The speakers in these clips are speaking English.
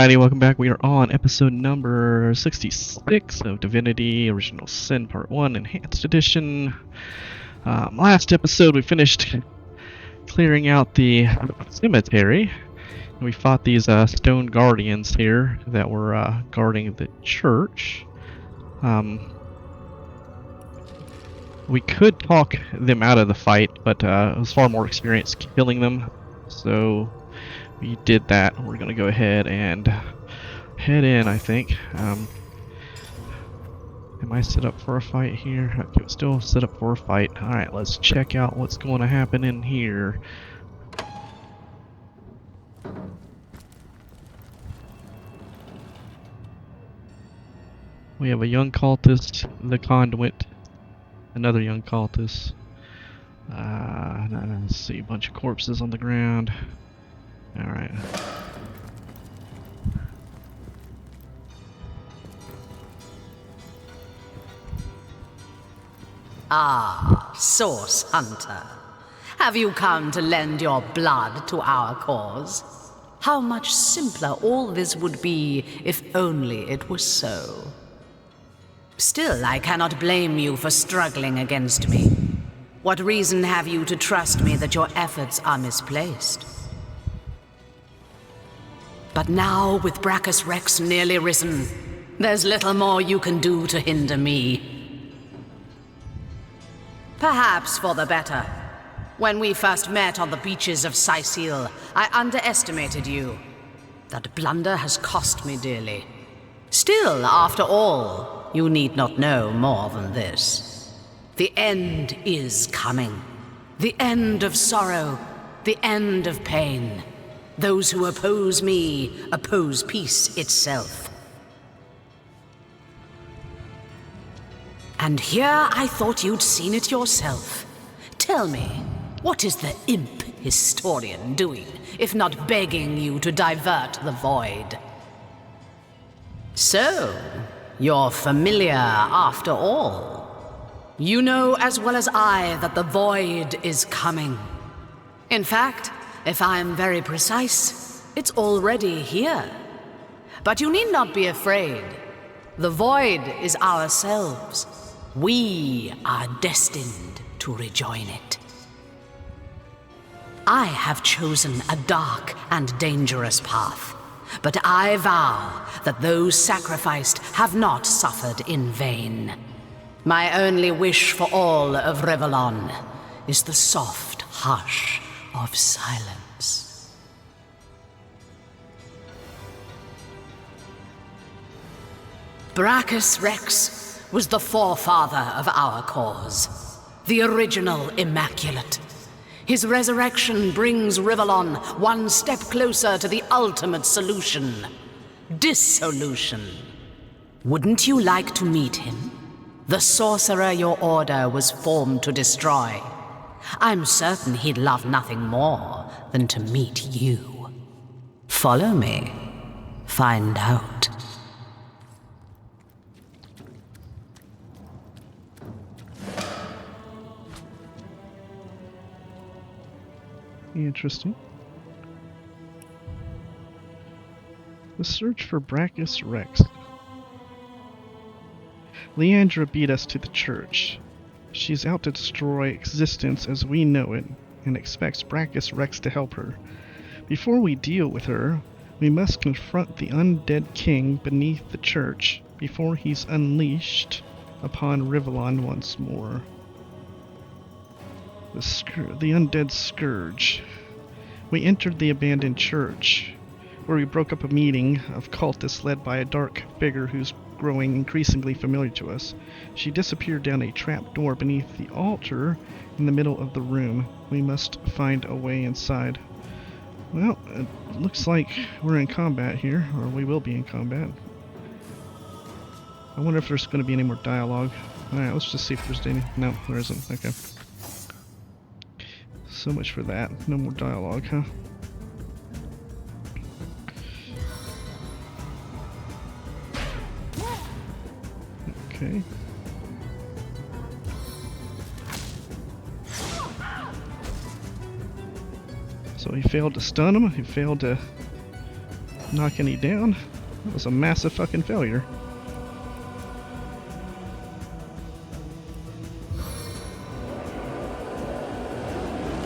Alrighty, welcome back. We are on episode number 66 of Divinity Original Sin Part 1 Enhanced Edition. Last episode we finished clearing out the cemetery. And we fought these stone guardians here that were guarding the church. We could talk them out of the fight, but it was far more experience killing them. So we did that. We're going to go ahead and head in, I think. Am I set up for a fight here? I'm still set up for a fight. Alright, let's check out what's going to happen in here. We have a young cultist, the conduit, another young cultist. Let's see, a bunch of corpses on the ground. Alright. Ah, Source Hunter. Have you come to lend your blood to our cause? How much simpler all this would be if only it were so. Still, I cannot blame you for struggling against me. What reason have you to trust me that your efforts are misplaced? But now, with Brachus Rex nearly risen, there's little more you can do to hinder me. Perhaps for the better. When we first met on the beaches of Sicile, I underestimated you. That blunder has cost me dearly. Still, after all, you need not know more than this. The end is coming. The end of sorrow. The end of pain. Those who oppose me oppose peace itself. And here I thought you'd seen it yourself. Tell me, what is the imp historian doing, if not begging you to divert the void? So, you're familiar after all. You know as well as I that the void is coming. In fact, if I'm very precise, it's already here. But you need not be afraid. The void is ourselves. We are destined to rejoin it. I have chosen a dark and dangerous path, but I vow that those sacrificed have not suffered in vain. My only wish for all of Rivellon is the soft hush of silence. Brachus Rex was the forefather of our cause, the original Immaculate. His resurrection brings Rivellon one step closer to the ultimate solution: dissolution. Wouldn't you like to meet him? The sorcerer your order was formed to destroy. I'm certain he'd love nothing more than to meet you. Follow me. Find out. Interesting. The search for Brachus Rex. Leandra beat us to the church. She's out to destroy existence as we know it, and expects Brachus Rex to help her. Before we deal with her, we must confront the undead king beneath the church before he's unleashed upon Rivellon once more. The undead scourge. We entered the abandoned church, where we broke up a meeting of cultists led by a dark figure who's growing increasingly familiar to us. She disappeared down a trap door beneath the altar in the middle of the room. We must find a way inside. Well, it looks like we're in combat here, or we will be in combat. I wonder if there's going to be any more dialogue. Alright, let's just see if there's any. No, there isn't. Okay. So much for that. No more dialogue, huh? Okay. So he failed to stun him. He failed to knock any down. That was a massive fucking failure.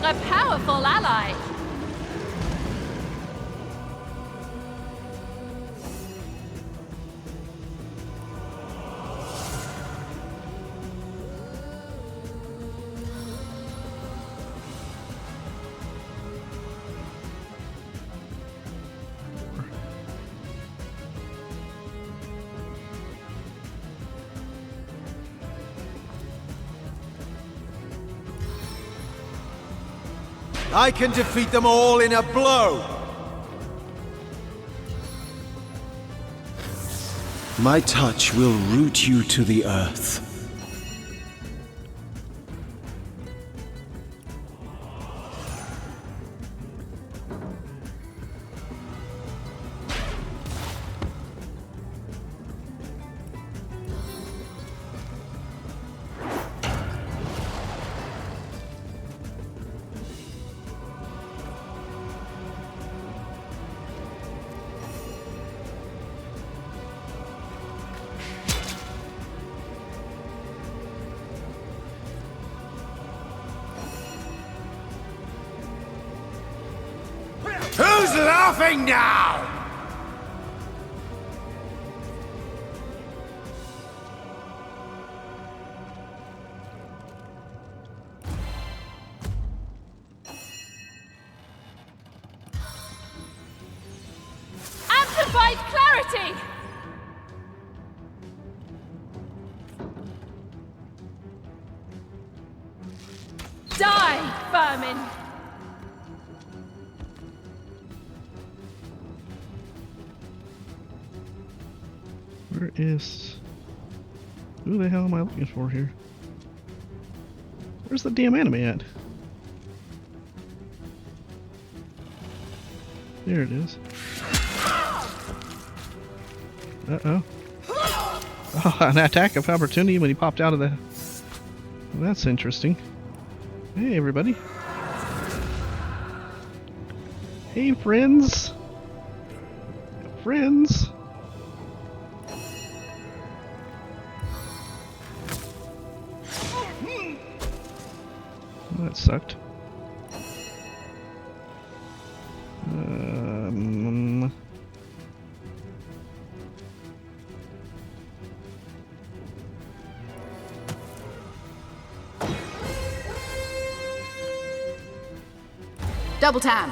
A powerful ally. I can defeat them all in a blow! My touch will root you to the earth. Who's laughing now? Amplified clarity! Die, vermin! Where is... Who the hell am I looking for here? Where's the damn enemy at? There it is. Uh-oh. Oh, an attack of opportunity when he popped out of the... Well, that's interesting. Hey, everybody. Hey, friends. Friends. Well, that sucked. Double tap.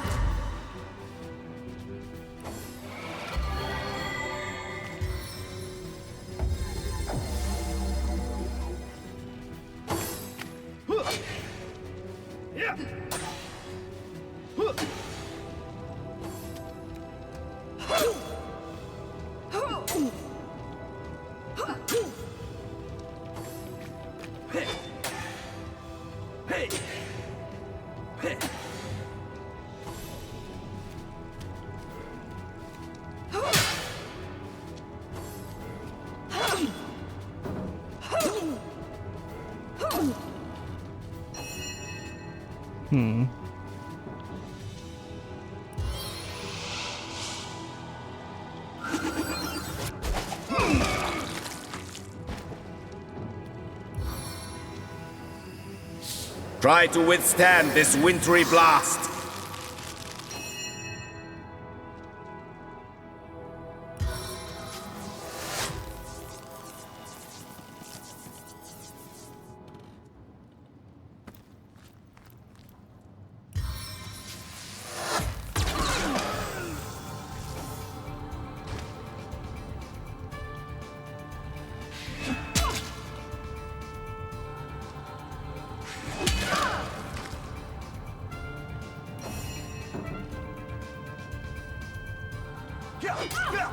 Try to withstand this wintry blast.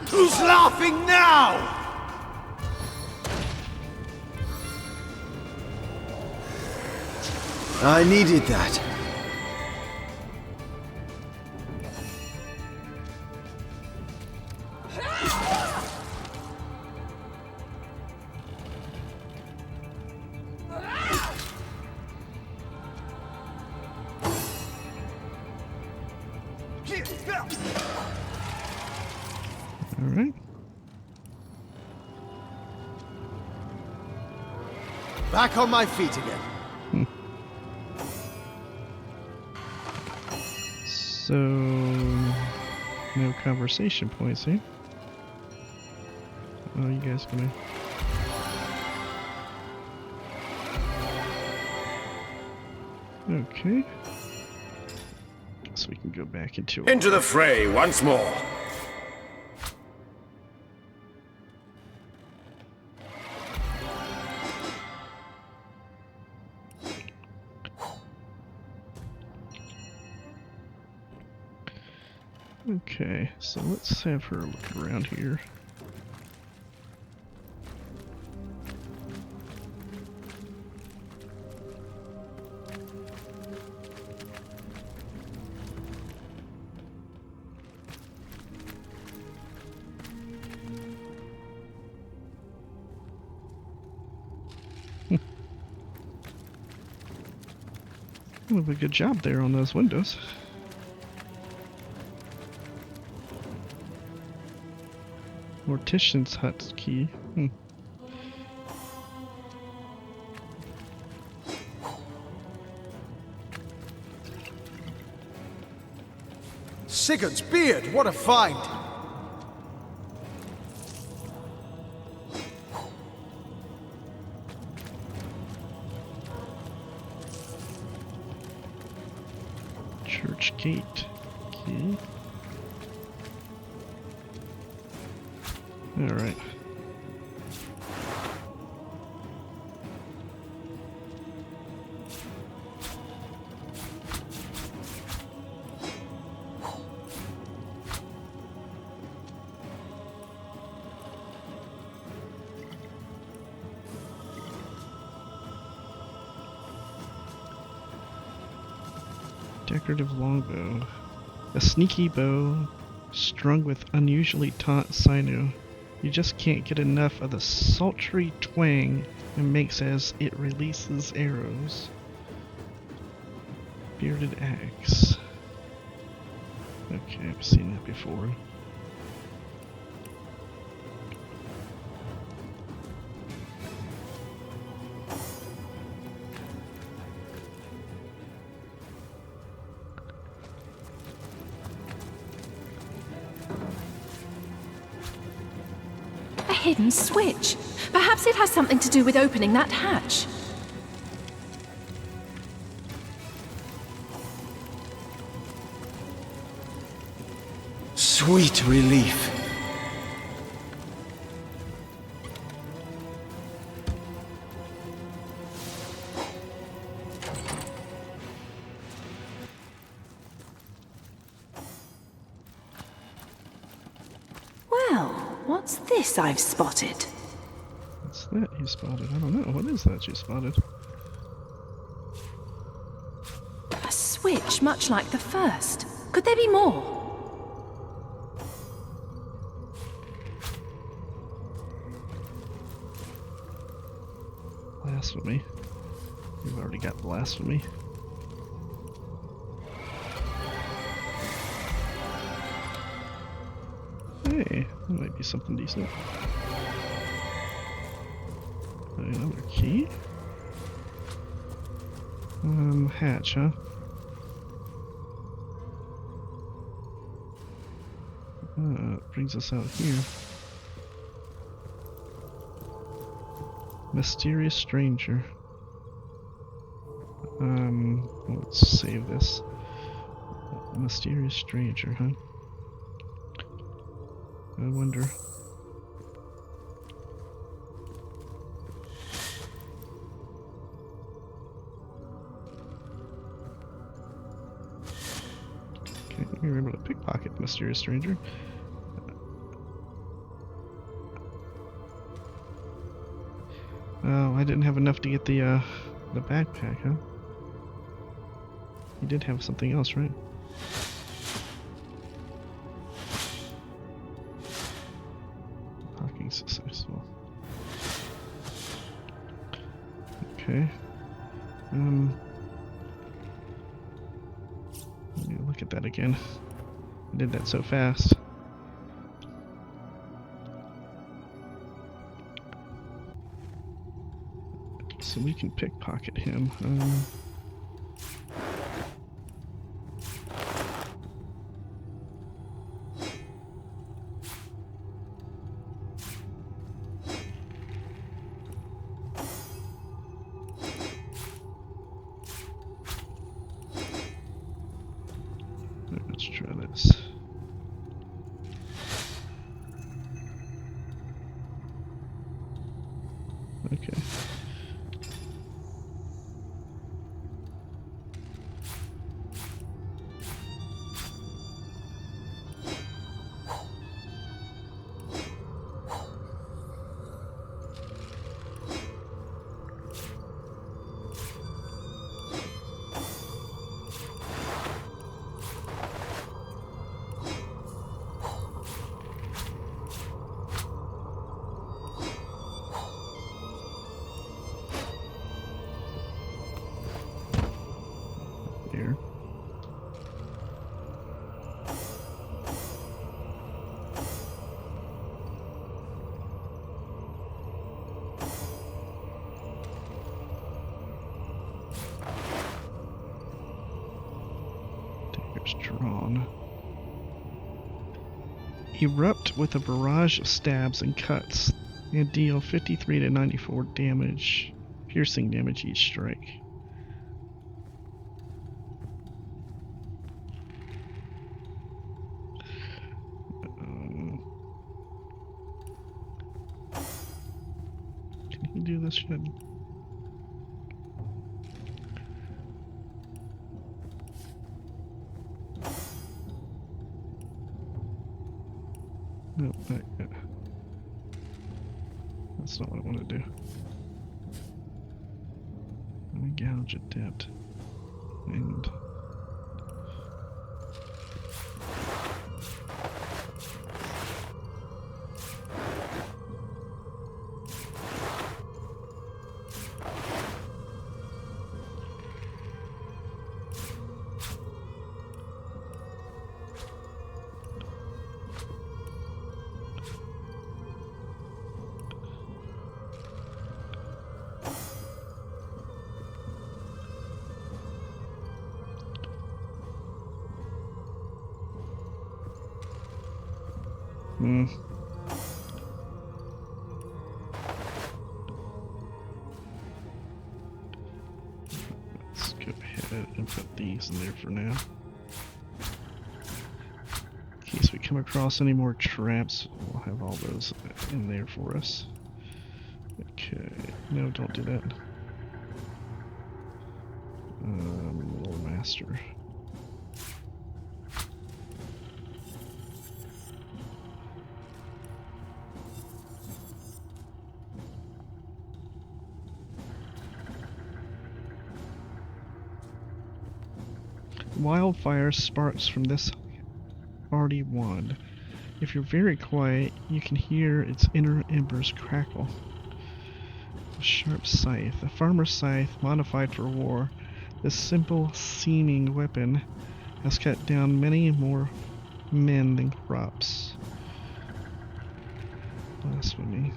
Who's laughing now? I needed that. Alright. Back on my feet again. So, no conversation points here. Oh, you guys gonna... Okay. So we can go back into Into the fray once more. Okay, so let's have her look around here. Well, a good job there on those windows. Mortician's hut key. Sigurd's beard, what a find! Church gate key. Alright. Decorative longbow. A sneaky bow strung with unusually taut sinew. You just can't get enough of the sultry twang it makes as it releases arrows. Bearded axe. Okay, I've seen that before. A hidden switch. Perhaps it has something to do with opening that hatch. Sweet relief. Well, what's this I've spotted? What's that you spotted? I don't know. What is that you spotted? A switch much like the first. Could there be more? Blasphemy. We've already got blasphemy. Hey, that might be something decent. Another key? Hatch, huh? Brings us out here. Mysterious stranger. Let's save this. Mysterious stranger, huh? I wonder. Okay, you're able to pickpocket the mysterious stranger. Oh, I didn't have enough to get the backpack, huh? You did have something else, right? Hawking successful. Okay. Let me look at that again. I did that so fast. So we can pickpocket him. Let's try this. Okay. Here. Dagger's drawn. Erupt with a barrage of stabs and cuts and deal 53 to 94 damage, piercing damage each strike. Can he do this shit? Nope, not yet. That's not what I want to do. Let me gouge at that. And let's go ahead and put these in there for now. In case we come across any more traps, we'll have all those in there for us. Okay, no, don't do that. Little master. Wildfire sparks from this hardy wand. If you're very quiet, you can hear its inner embers crackle. A sharp scythe, a farmer's scythe modified for war. This simple seeming weapon has cut down many more men than crops. Blasphemy.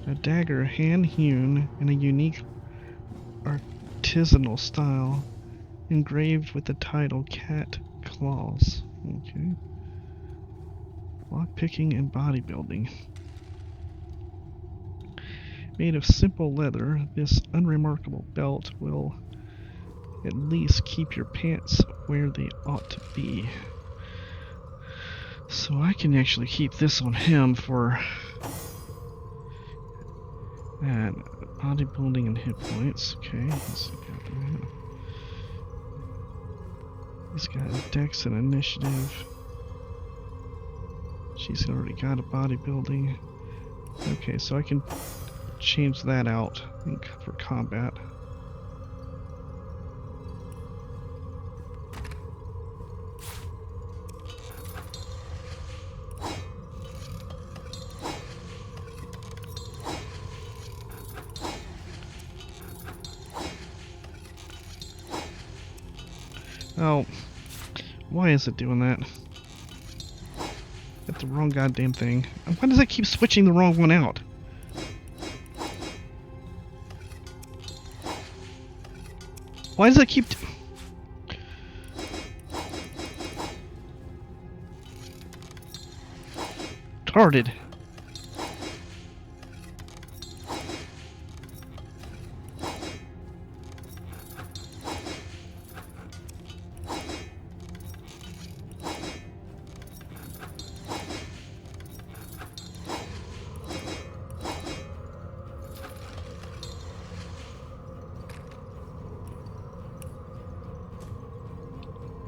A dagger hand-hewn in a unique artisanal style, engraved with the title Cat Claws. Okay. Lockpicking and bodybuilding. Made of simple leather, this unremarkable belt will at least keep your pants where they ought to be. So I can actually keep this on him for bodybuilding and hit points. Okay, he's got dex and initiative. She's already got a bodybuilding. Okay, so I can change that out for combat. Oh, why is it doing that? the wrong goddamn thing. Why does it keep switching the wrong one out? Why does it keep... Tarded.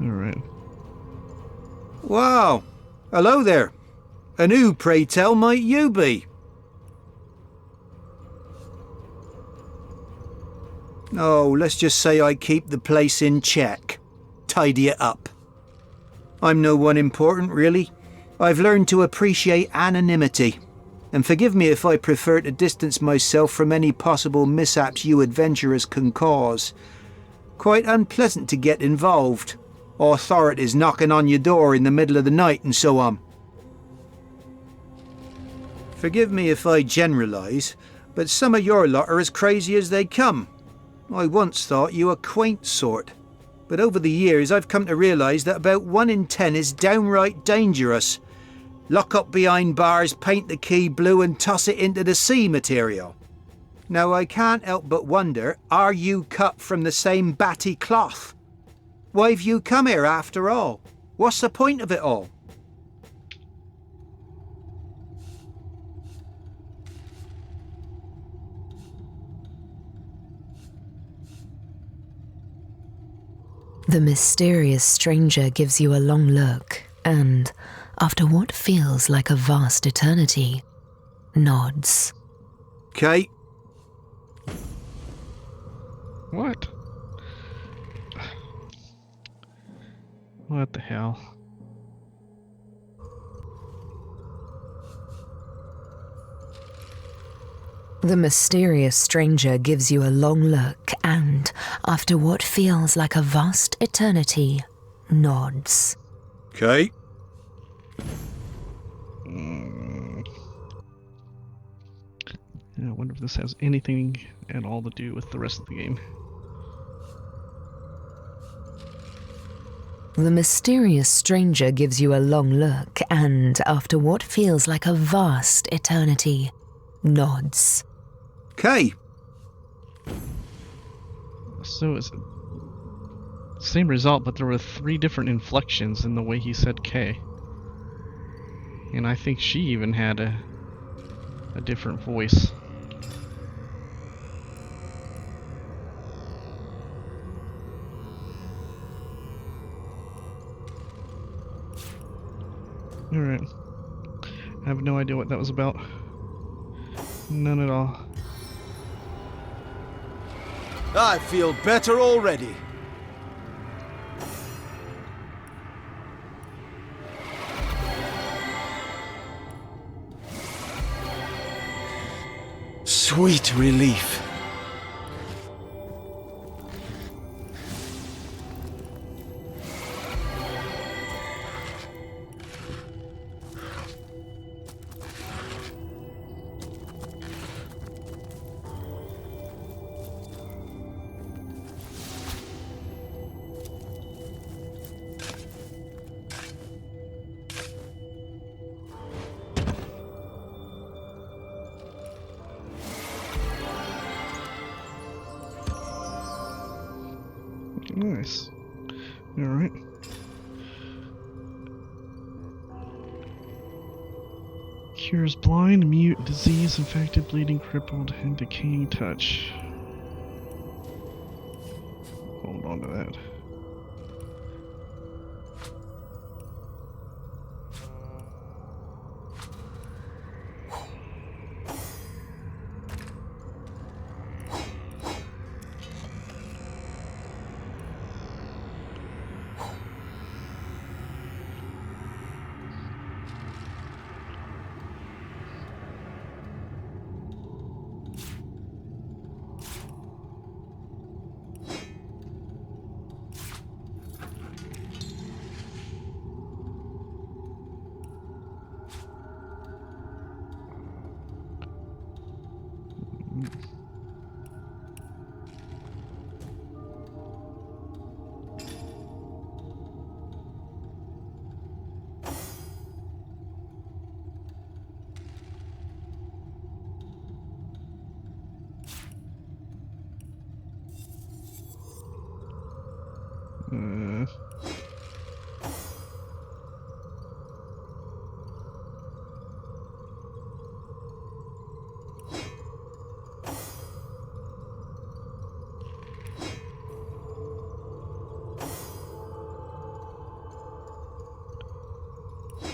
Alright. Wow. Hello there. And who, pray tell, might you be? Oh, let's just say I keep the place in check. Tidy it up. I'm no one important, really. I've learned to appreciate anonymity. And forgive me if I prefer to distance myself from any possible mishaps you adventurers can cause. Quite unpleasant to get involved. Authorities knocking on your door in the middle of the night and so on. Forgive me if I generalise, but some of your lot are as crazy as they come. I once thought you a quaint sort, but over the years I've come to realise that about 1 in 10 is downright dangerous. Lock up behind bars, paint the key blue and toss it into the sea material. Now I can't help but wonder, are you cut from the same batty cloth? Why've you come here after all? What's the point of it all? The mysterious stranger gives you a long look and, after what feels like a vast eternity, nods. Kate? What? What the hell? The mysterious stranger gives you a long look and, after what feels like a vast eternity, nods. Kate? Yeah, I wonder if this has anything at all to do with the rest of the game. The mysterious stranger gives you a long look and, after what feels like a vast eternity, nods. Kay? So it's same result, but there were 3 different inflections in the way he said K. And I think she even had a different voice. Alright. I have no idea what that was about. None at all. I feel better already. Sweet relief. Nice. Alright. Cures blind, mute, disease, infected, bleeding, crippled, and decaying touch. Hold on to that.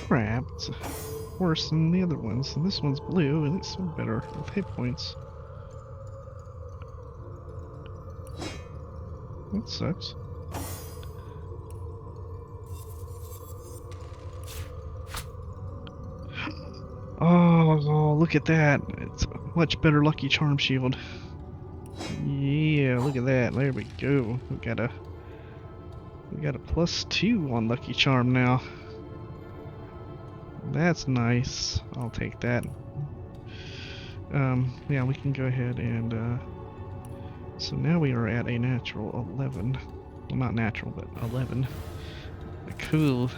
Crap, it's worse than the other ones. And this one's blue, and it's better with hit points. That sucks. Oh, look at that. It's a much better Lucky Charm shield. Yeah, look at that. There we go. We got a +2 on Lucky Charm now. That's nice. I'll take that. Yeah, we can go ahead and so now we are at a natural 11. Well, not natural, but 11. Cool.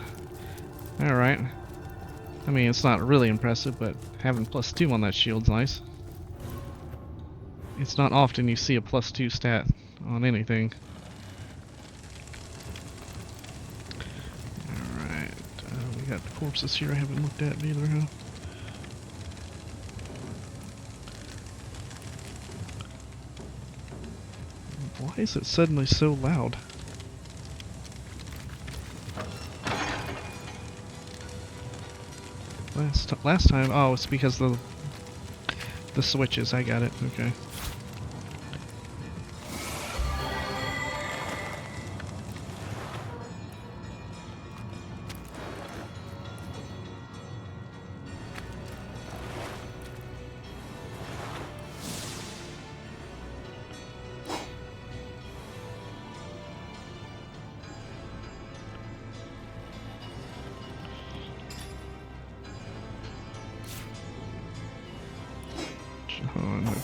Alright. I mean, it's not really impressive, but having +2 on that shield's nice. It's not often you see a +2 stat on anything. Alright. We got corpses here I haven't looked at either, huh? Why is it suddenly so loud? Last time, oh, it's because the switches. I got it. Okay.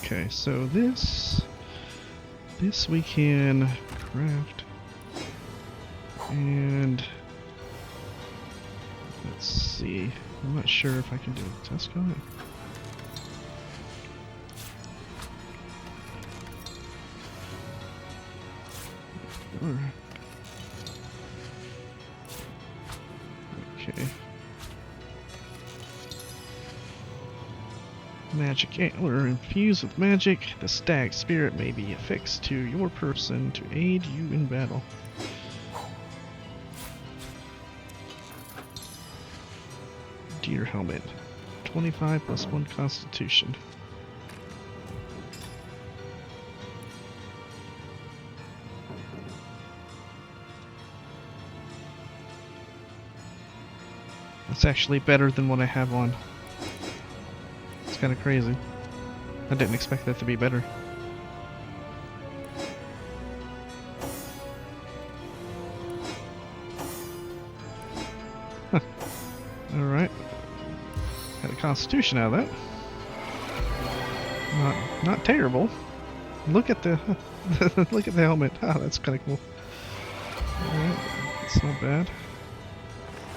Okay, so this we can craft, and let's see. I'm not sure if I can do a test on it. Okay. Magic antler infused with magic. The stag spirit may be affixed to your person to aid you in battle. Deer helmet. 25 plus 1 constitution. That's actually better than what I have on. Kind of crazy. I didn't expect that to be better. Huh. Alright. Got a constitution out of that. Not terrible. Look at the look at the helmet. Ah, that's kind of cool. Alright, it's not bad.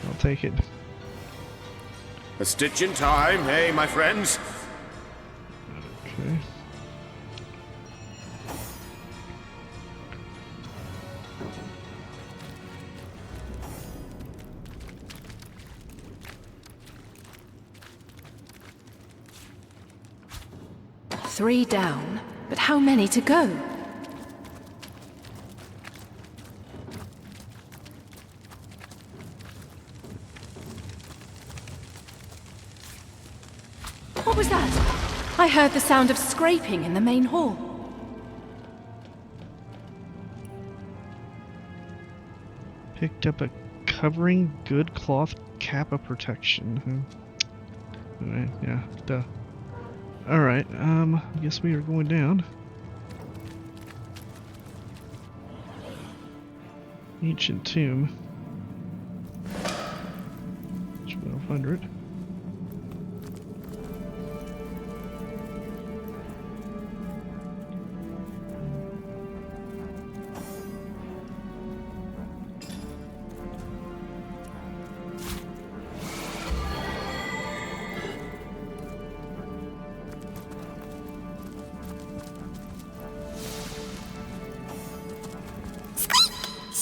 I'll take it. A stitch in time, eh, my friends? Okay. Three down, but how many to go? What was that? I heard the sound of scraping in the main hall. Picked up a covering good cloth kappa protection. Alright, yeah, duh. Alright, I guess we are going down. Ancient tomb. 1200.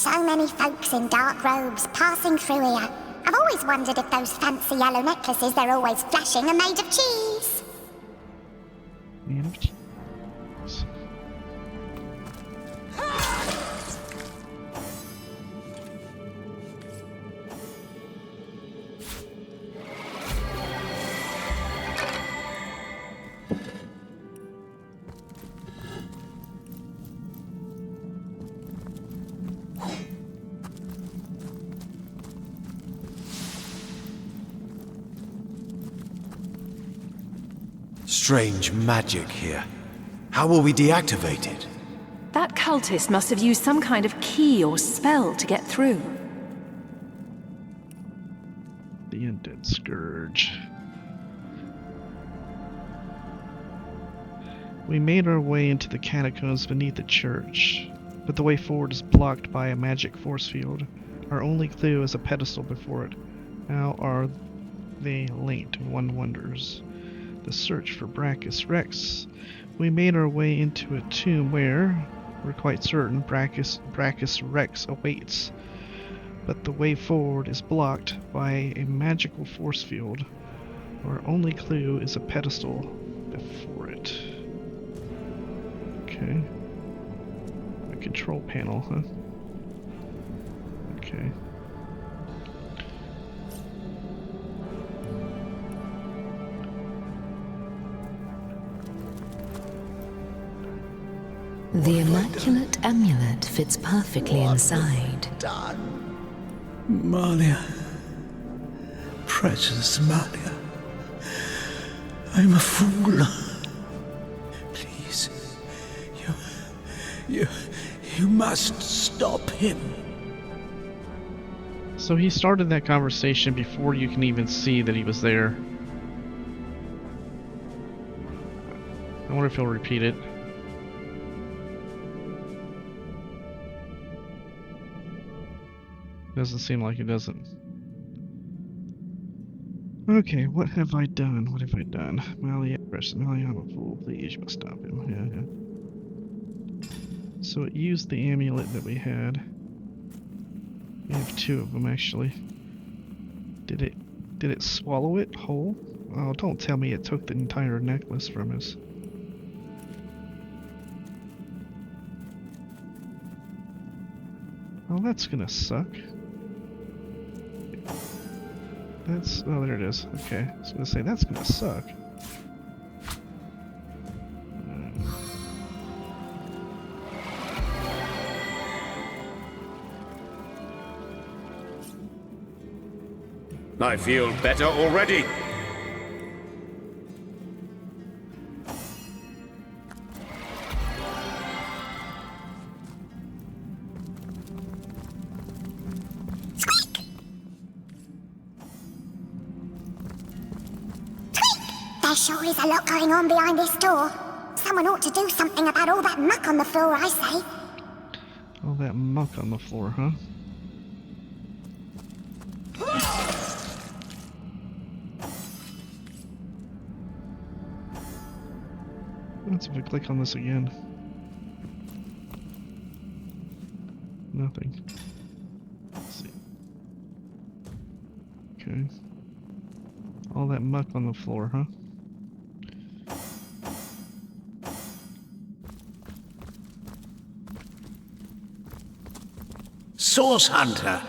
So many folks in dark robes passing through here. I've always wondered if those fancy yellow necklaces they're always flashing are made of cheese. Made of cheese. Strange magic here. How will we deactivate it? That cultist must have used some kind of key or spell to get through. The Undead Scourge. We made our way into the catacombs beneath the church, but the way forward is blocked by a magic force field. Our only clue is a pedestal before it. How are they linked? One wonders. The search for Brachus Rex. We made our way into a tomb where, we're quite certain, Brachus Rex awaits. But the way forward is blocked by a magical force field. Our only clue is a pedestal before it. Okay. A control panel, huh? Okay. The immaculate amulet fits perfectly inside. Malia. Precious Malia. I'm a fool. Please. You must stop him. So he started that conversation before you can even see that he was there. I wonder if he'll repeat it. Doesn't seem like it doesn't. Okay, what have I done? What have I done? Malia, precious Malia, I'm a fool. Please, you must stop him. Yeah. So it used the amulet that we had. We have two of them actually. Did it swallow it whole? Oh, don't tell me it took the entire necklace from us. Oh, that's gonna suck. Oh, there it is. Okay, I was gonna say that's gonna suck. I feel better already. There sure is a lot going on behind this door. Someone ought to do something about all that muck on the floor, I say. All that muck on the floor, huh? Let's if I click on this again. Nothing. Let's see. Okay. All that muck on the floor, huh? Source Hunter!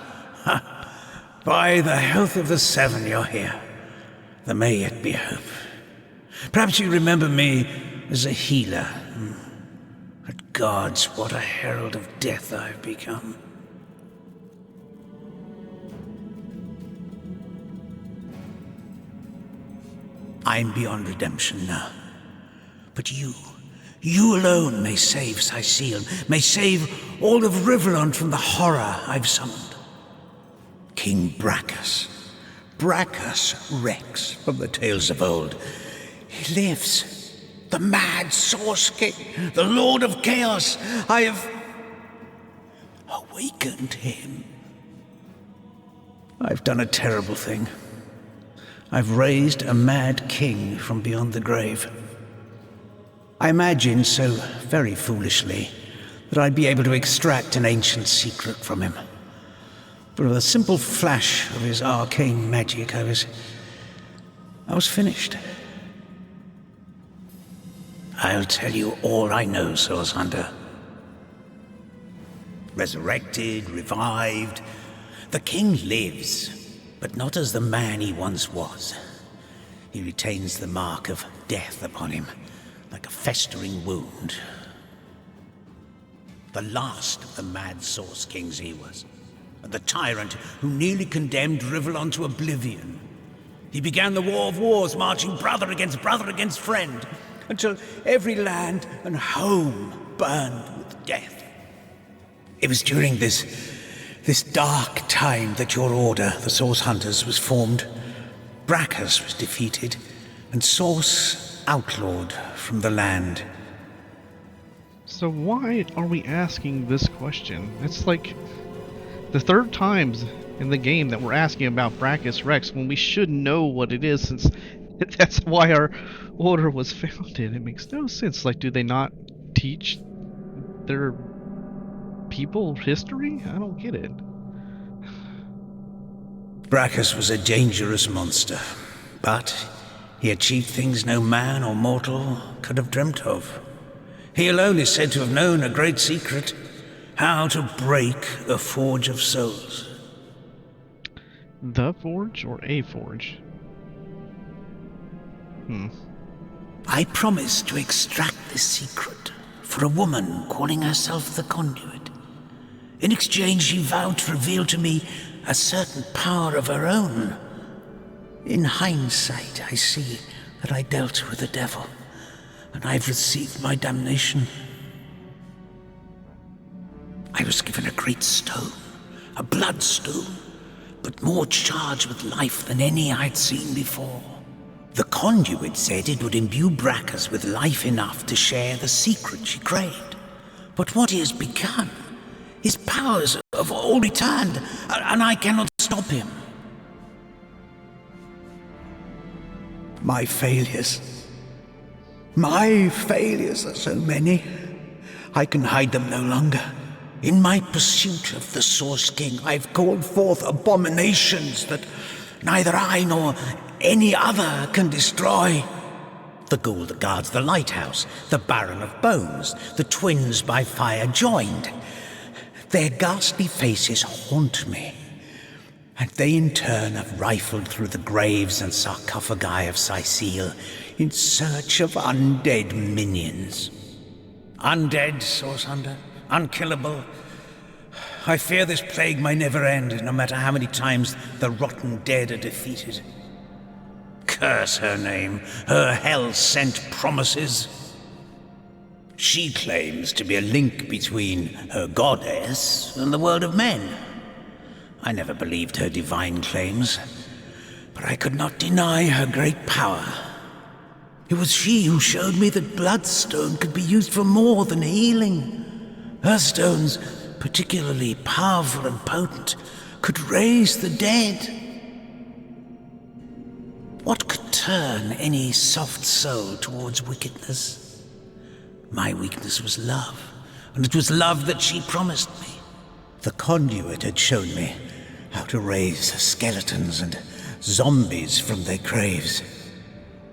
By the health of the Seven, you're here. There may yet be hope. Perhaps you remember me as a healer. But gods, what a herald of death I've become. I'm beyond redemption now. But you alone may save Sicile, may save all of Rivellon from the horror I've summoned. King Brachus Rex from the tales of old. He lives, the mad Source King, the Lord of Chaos. I have awakened him. I've done a terrible thing. I've raised a mad king from beyond the grave. I imagine so very foolishly that I'd be able to extract an ancient secret from him. But with a simple flash of his arcane magic, I was finished. I'll tell you all I know, Source Hunter. Resurrected, revived, the king lives, but not as the man he once was. He retains the mark of death upon him, like a festering wound. The last of the mad Source Kings he was, and the tyrant who nearly condemned Rivellon to oblivion. He began the War of Wars, marching brother against friend, until every land and home burned with death. It was during this dark time that your order, the Source Hunters, was formed. Brachus was defeated, and Source outlawed from the land. So why are we asking this question? It's like the third times in the game that we're asking about Brachus Rex when we should know what it is, since that's why our order was founded. It makes no sense. Like, do they not teach their people history? I don't get it. Brachus was a dangerous monster, but he achieved things no man or mortal could have dreamt of. He alone is said to have known a great secret, how to break the Forge of Souls. The Forge or a Forge? I promised to extract this secret for a woman calling herself the Conduit. In exchange, she vowed to reveal to me a certain power of her own. In hindsight, I see that I dealt with the devil, and I've received my damnation. I was given a great stone, a bloodstone, but more charged with life than any I'd seen before. The Conduit said it would imbue Brachus with life enough to share the secret she craved. But what he has become, his powers have all returned, and I cannot stop him. My failures are so many, I can hide them no longer. In my pursuit of the Source King, I've called forth abominations that neither I nor any other can destroy. The ghoul that guards the lighthouse, the Baron of Bones, the twins by fire joined. Their ghastly faces haunt me, and they in turn have rifled through the graves and sarcophagi of Sicile in search of undead minions. Undead, Source Hunter, unkillable. I fear this plague may never end, no matter how many times the rotten dead are defeated. Curse her name, her hell-sent promises. She claims to be a link between her goddess and the world of men. I never believed her divine claims, but I could not deny her great power. It was she who showed me that Bloodstone could be used for more than healing. Her stones, particularly powerful and potent, could raise the dead. What could turn any soft soul towards wickedness? My weakness was love, and it was love that she promised me. The Conduit had shown me how to raise skeletons and zombies from their graves.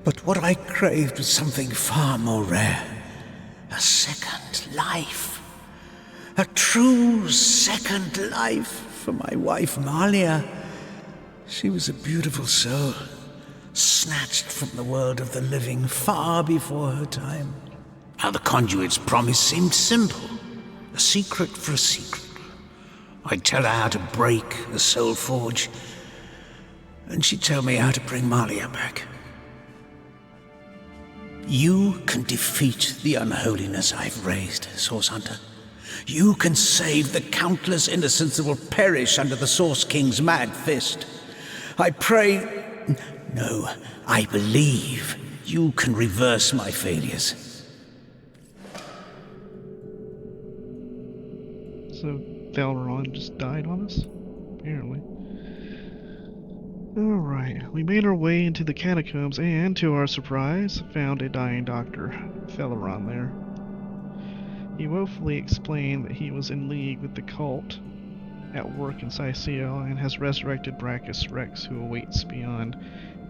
But what I craved was something far more rare. A second life. A true second life for my wife Malia. She was a beautiful soul, snatched from the world of the living far before her time. Now the Conduit's promise seemed simple. A secret for a secret. I'd tell her how to break the Soul Forge, and she'd tell me how to bring Malia back. You can defeat the unholiness I've raised, Source Hunter. You can save the countless innocents that will perish under the Source King's mad fist. I pray... No, I believe you can reverse my failures. So Valron just died on us? Apparently. Alright, we made our way into the catacombs and, to our surprise, found a dying Dr. Felleron there. He woefully explained that he was in league with the cult at work in Sicil and has resurrected Brachus Rex, who awaits beyond.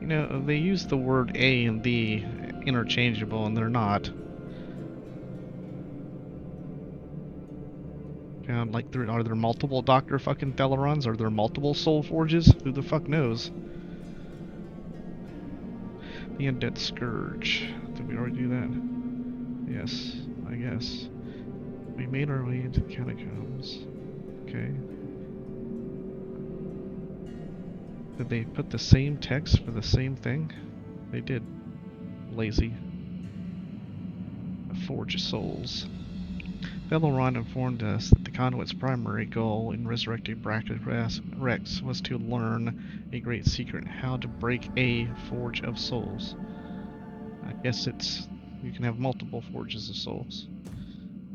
You know, they use the word A and B interchangeable, and they're not. And like, are there multiple Dr. fucking Thelerons? Are there multiple Soul Forges? Who the fuck knows? The Undead Scourge. Did we already do that? Yes, I guess. We made our way into the catacombs. Okay. Did they put the same text for the same thing? They did. Lazy. A Forge of Souls. Veleron informed us that the Conduit's primary goal in resurrecting Brachus Rex was to learn a great secret, how to break a Forge of Souls. I guess you can have multiple Forges of Souls.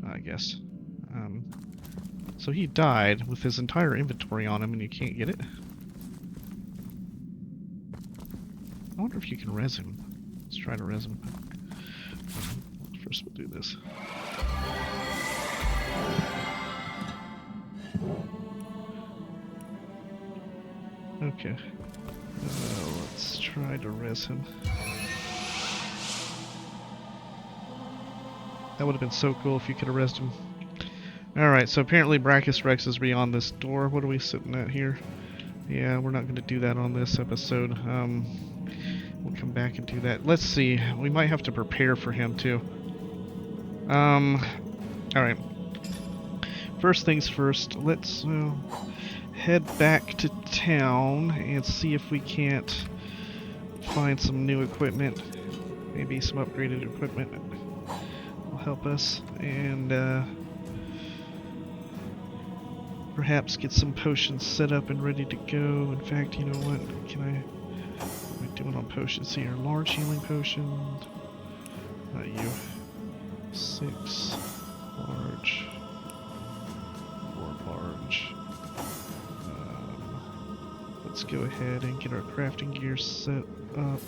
I guess. So he died with his entire inventory on him and you can't get it? I wonder if you can res him. Let's try to res him. First we'll do this. Okay. Let's try to res him. That would have been so cool if you could have resed him. Alright, so apparently Brachus Rex is beyond this door. What are we sitting at here? Yeah, we're not going to do that on this episode. We'll come back and do that. Let's see. We might have to prepare for him too. Alright. First things first, let's head back to town and see if we can't find some new equipment. Maybe some upgraded equipment will help us. And perhaps get some potions set up and ready to go. In fact, you know what? What am I doing on potions here? Large healing potion. Not you. 6 large. 4 large. Let's go ahead and get our crafting gear set up.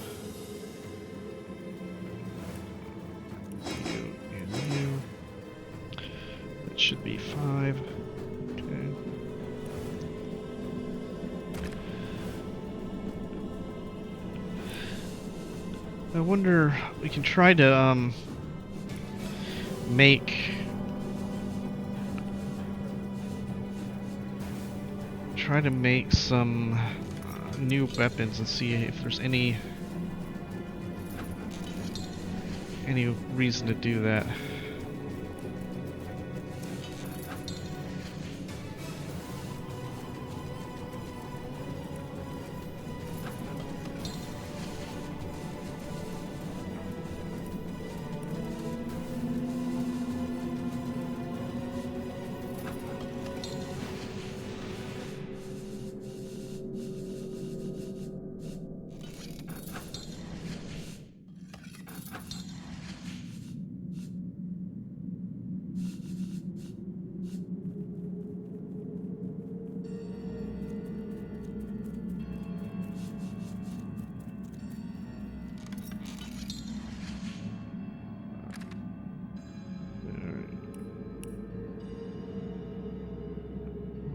You and you. That should be 5. Okay. I wonder, we can try to try to make some new weapons and see if there's any reason to do that.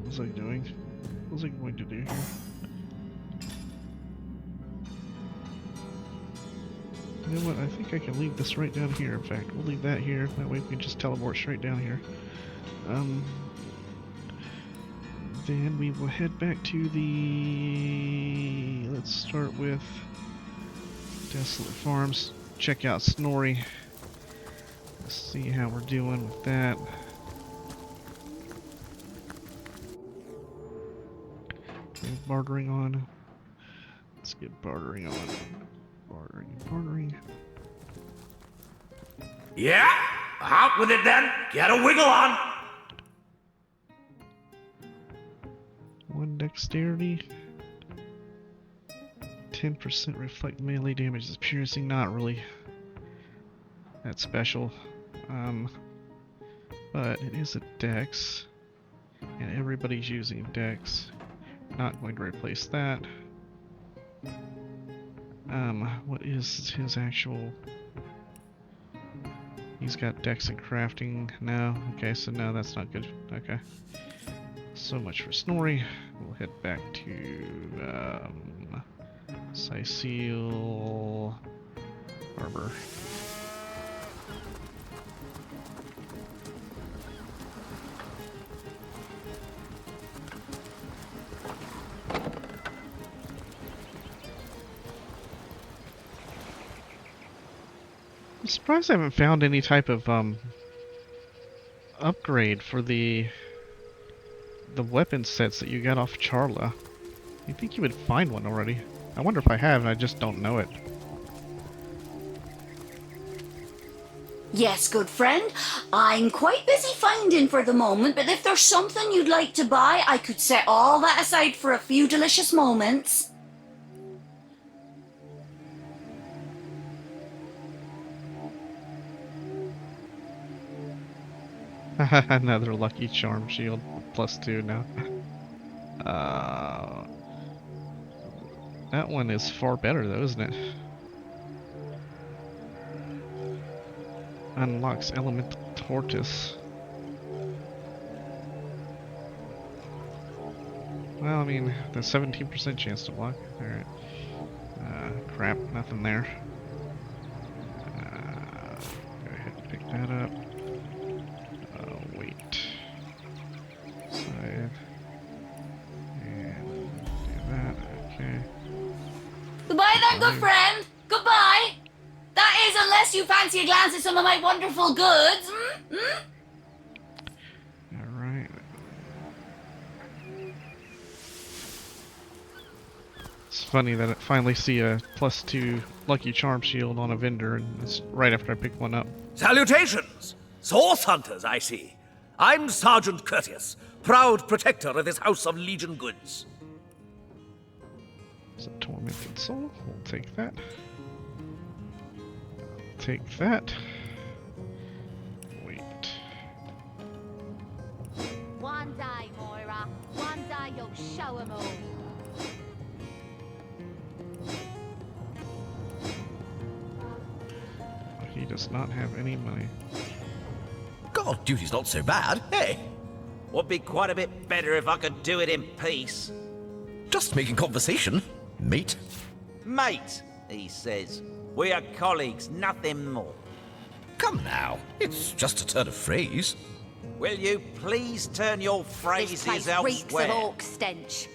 What was I doing? What was I going to do here? You know what? I think I can leave this right down here. In fact, we'll leave that here. That way we can just teleport straight down here. Then we will head back to the... Let's start with Desolate Farms. Check out Snorri. Let's see how we're doing with that. Bartering on. Let's get bartering on. Bartering. Yeah? Out with it then. Get a wiggle on. 1 dexterity. 10% reflect melee damage is piercing. Not really that special. But it is a dex. And everybody's using dex. Not going to replace that. What is his actual... He's got dex and crafting. No. Okay, so no, that's not good. Okay. So much for Snorri. We'll head back to Sicil Harbor. I'm surprised I haven't found any type of upgrade for the weapon sets that you got off Charla. You'd think you would find one already. I wonder if I have and I just don't know it. Yes, good friend. I'm quite busy finding for the moment, but if there's something you'd like to buy, I could set all that aside for a few delicious moments. Another lucky charm shield, +2 now. That one is far better though, isn't it? Unlocks elemental tortoise. Well, I mean, the 17% chance to block. Alright. Crap, nothing there. Go ahead and pick that up. Wait. Side. And do that, okay. Goodbye then, good friend. Goodbye. That is, unless you fancy a glance at some of my wonderful goods. Alright. It's funny that I finally see a +2 lucky charm shield on a vendor, and it's right after I pick one up. Salutations! Source hunters, I see. I'm Sergeant Curtius, proud protector of this house of Legion goods. It's a tormented soul. We'll take that. Take that. Wait. One day, Moira. One day you'll show 'em all. He does not have any money. God, duty's not so bad, hey? Would be quite a bit better if I could do it in peace. Just making conversation, mate. Mate, he says. We are colleagues, nothing more. Come now, it's just a turn of phrase. Will you please turn your phrases This place reeks elsewhere? of orc stench.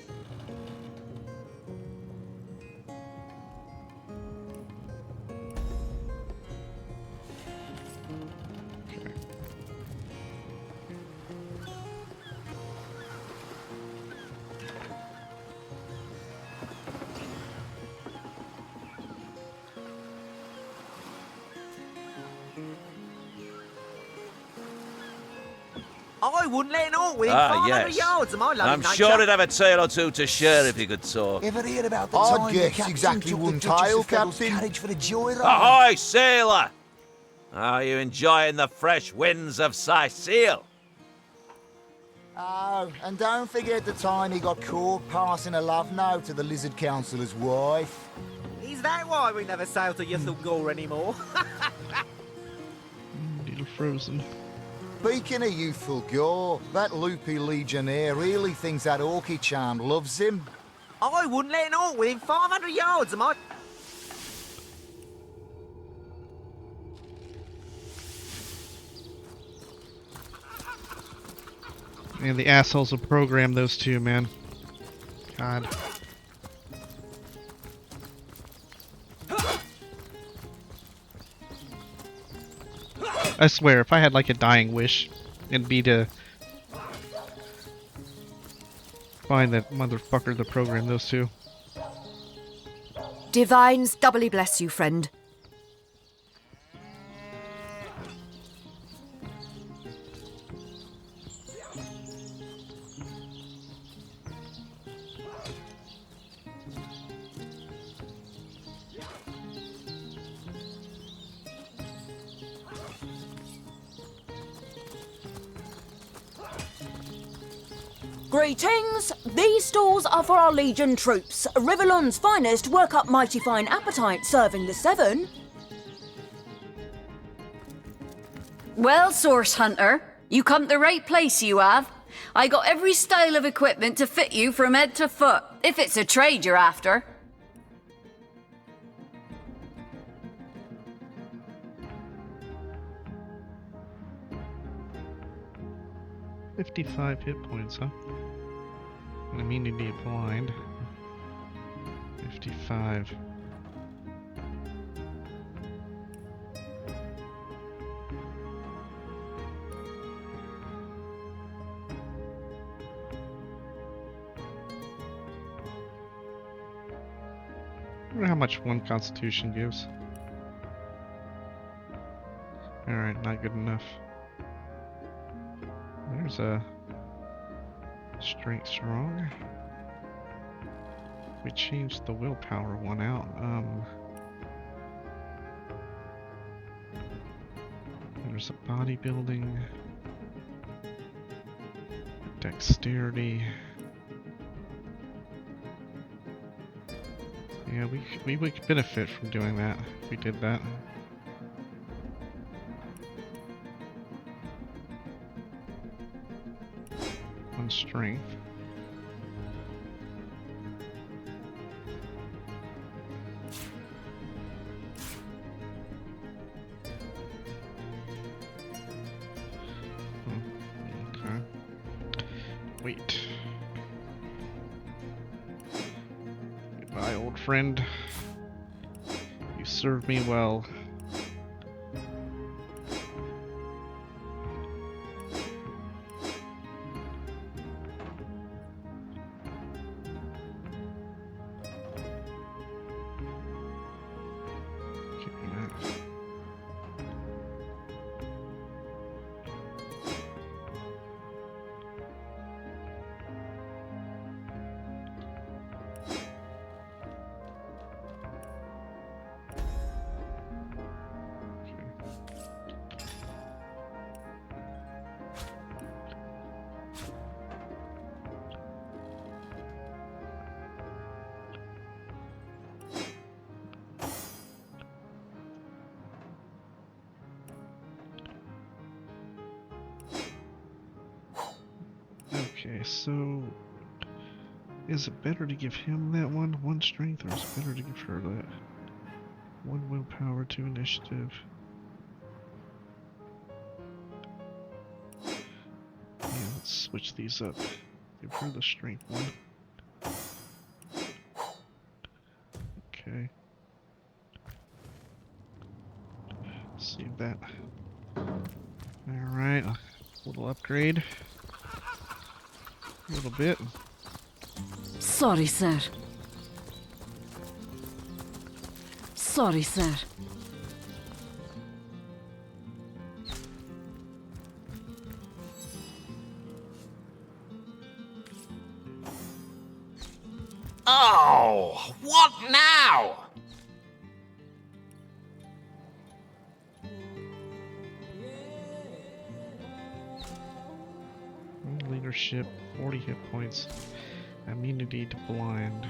I wouldn't let an orc within 500 yards of my lovely I'm nature. sure he'd have a tale or two to share if he could talk. Ever hear about the I'd time guess the captain exactly took one the Duchess tale, of Fellow's Captain. carriage for the joyride? Ahoy, sailor! Are you enjoying the fresh winds of Sicil? Oh, and don't forget the time he got caught passing a love note to the Lizard Councillor's wife. Is that why we never sail to Ythel Gore anymore? Little frozen. Speaking of youthful gore, that loopy legionnaire really thinks that orky charm loves him. I wouldn't let an orc within 500 yards of my... And the assholes will program those two, man. God. I swear, if I had like a dying wish, it'd be to find that motherfucker to program those two. Divines doubly bless you, friend. Greetings! These stalls are for our Legion troops. Rivellon's finest work up mighty fine appetite serving the 7. Well, Source Hunter, you come to the right place, you have. I got every style of equipment to fit you from head to foot, if it's a trade you're after. $55 hit points, huh? And immunity blind. 55. I wonder how much one constitution gives. Alright, not good enough. There's a strength strong. We changed the willpower one out. There's a bodybuilding, dexterity. Yeah, we would benefit from doing that if we did that. One strength. Okay. Wait. Goodbye, old friend. You served me well. Okay, so is it better to give him that one strength, or is it better to give her that? One willpower, 2 initiative. Yeah, let's switch these up. Give her the strength one. Okay. Save that. Alright, a little upgrade. A little bit. Sorry, sir. Sorry, sir. Oh, what now? Leadership, 40 hit points. Immunity to blind.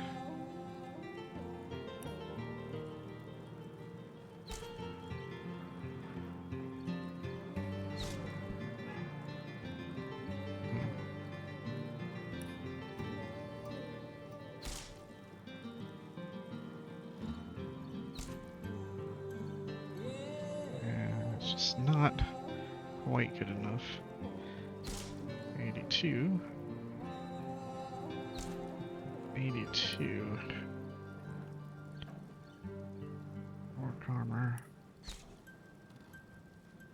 It's just not quite good enough. 82. 82. Orc armor.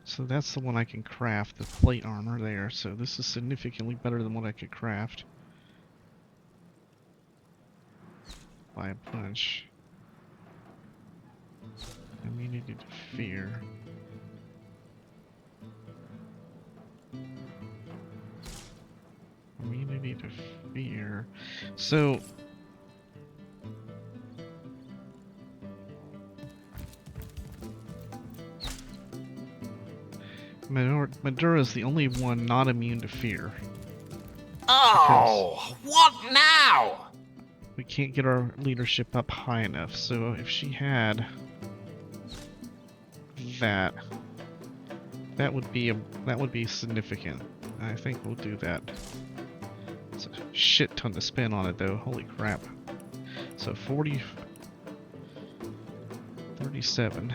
So that's the one I can craft, the plate armor there. So this is significantly better than what I could craft by a bunch. Immunity to fear. Immunity to fear. So Madura is the only one not immune to fear. Oh, what now? We can't get our leadership up high enough, so if she had that That would be significant. I think we'll do that. It's a shit ton to spend on it though. Holy crap. So 40 37.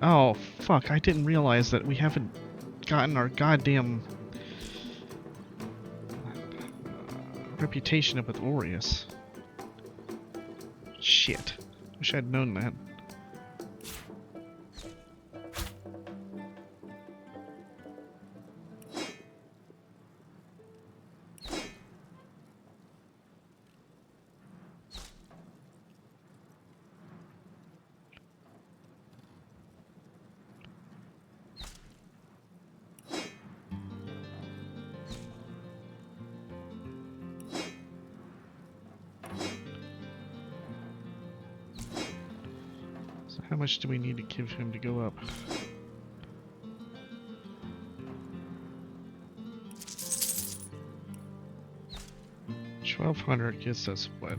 Oh fuck, I didn't realize that we haven't gotten our goddamn reputation up with Aureus. Shit. Wish I'd known that. How much do we need to give him to go up? $1,200 gets us what?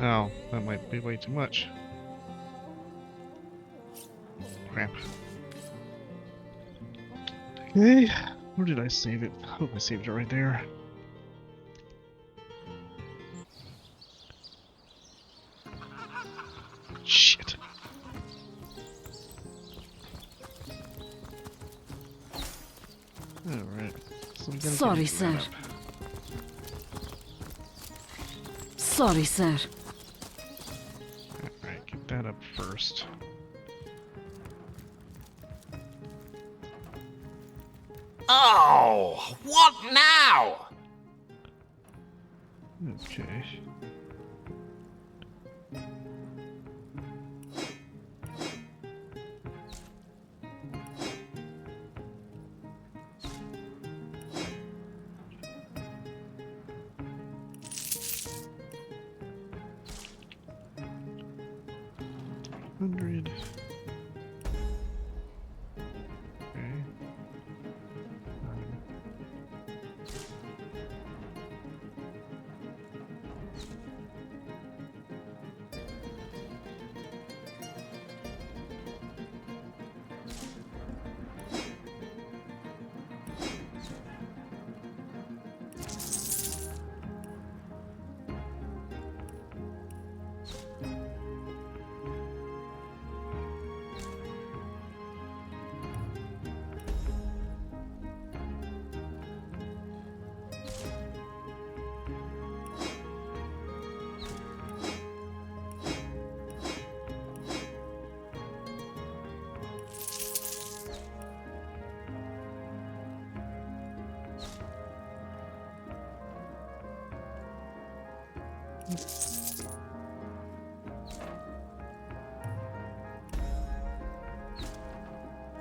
Oh, that might be way too much. Crap. Okay, where did I save it? I hope I saved it right there. Shit. Alright. So we gotta Sorry, sir. Sorry, sir. Alright, get that up first. Oh, what now? Okay. $100. Okay.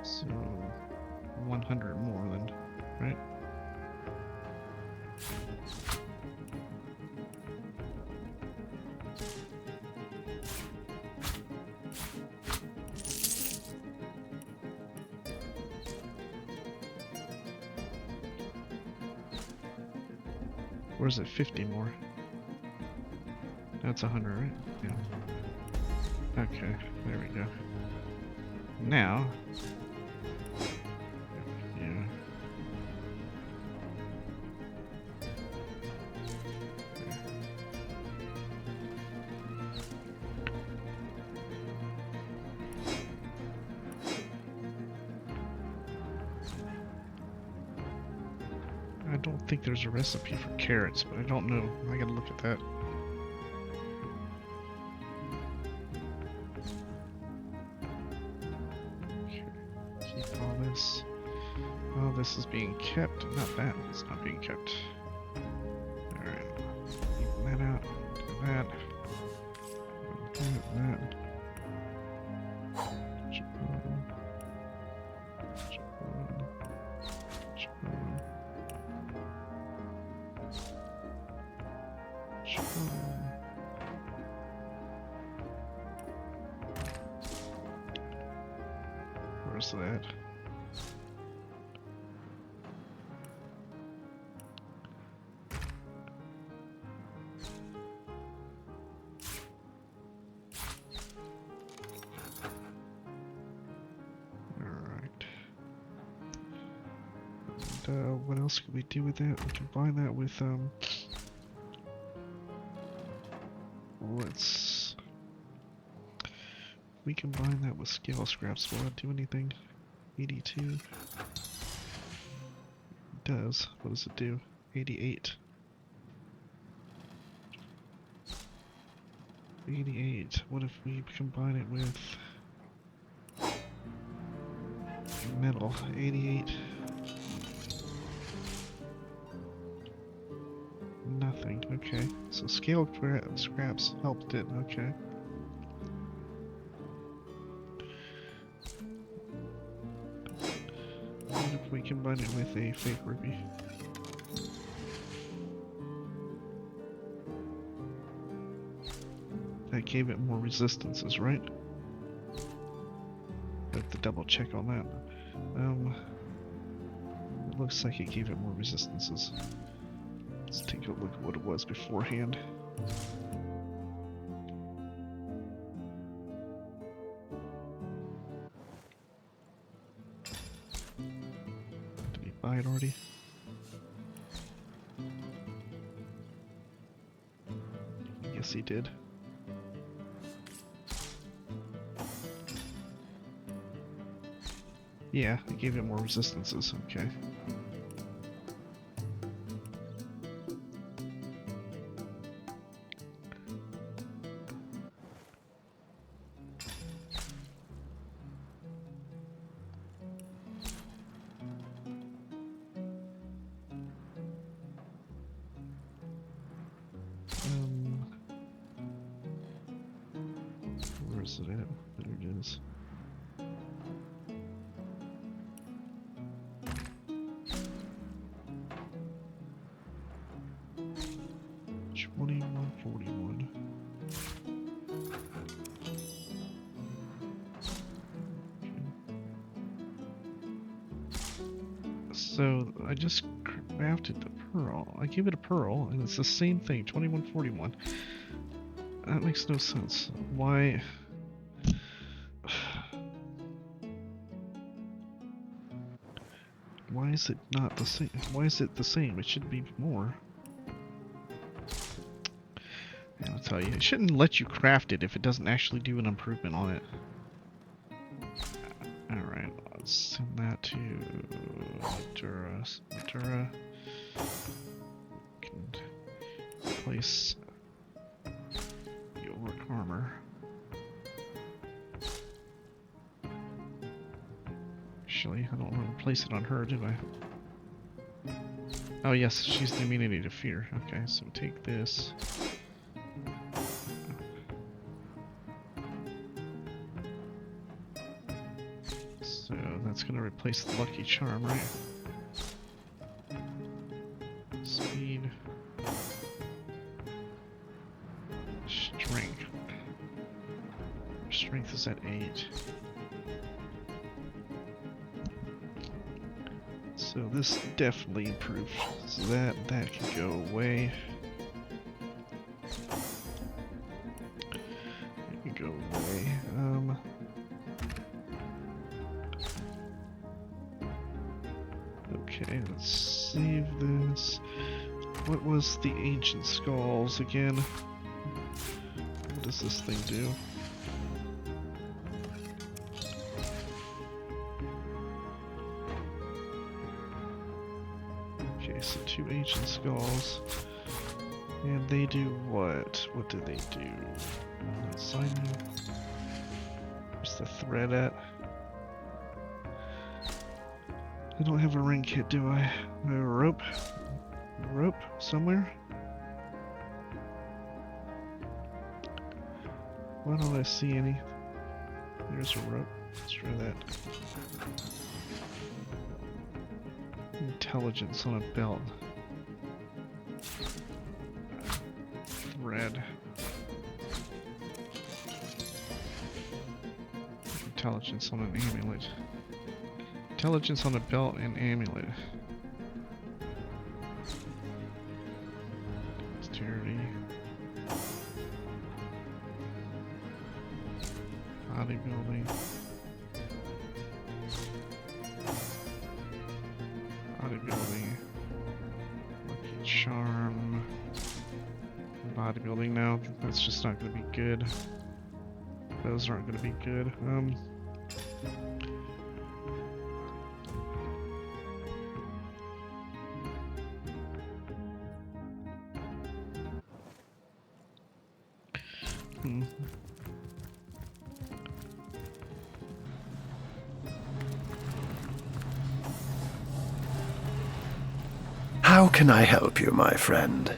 So 100 more than, right? Or is it 50 more? That's 100, right? Yeah. Okay, there we go. Now, yeah. I don't think there's a recipe for carrots, but I don't know. I gotta look at that. Oh, this is being kept. Not that. It's not being kept. Alright. Even that out. Do that. That. Where's that? what else could we do with that? We combine that with we combine that with scale scraps. Will that do anything? 82. It does. What does it do? 88. 88. What if we combine it with metal? 88. Nothing. Okay. So scale scraps helped it. Okay. What if we combine it with a fake ruby? That gave it more resistances, right? I have to double check on that. It looks like it gave it more resistances. Let's take a look at what it was beforehand. Did we buy it already? Yes, he did. Yeah, it gave it more resistances, okay. Where is it at? There it is. So I just crafted the pearl. I gave it a pearl, and it's the same thing, 2141. That makes no sense. Why? Why is it not the same? Why is it the same? It should be more. And I'll tell you, it shouldn't let you craft it if it doesn't actually do an improvement on it. Alright, let's send that to Madura. Can place your armor. Actually, I don't want to place it on her, do I? Oh yes, she's the immunity to fear. Okay, so take this. So that's going to replace the lucky charm, right? Speed. Strength. Strength is at 8. So this definitely improved. So that can go away. It can go away. Okay, let's save this. What was the ancient skulls again? What does this thing do? Okay, so 2 ancient skulls. And they do what? What do they do? Sign you. Where's the thread at? I don't have a ring kit, do I? I have a rope? A rope somewhere? Why don't I see any? There's a rope. Let's try that. Intelligence on a belt. Thread. Intelligence on an amulet. Intelligence on a belt and amulet. Dexterity. Bodybuilding. Bodybuilding. Charm. Bodybuilding now. That's just not going to be good. Those aren't going to be good. How can I help you, my friend?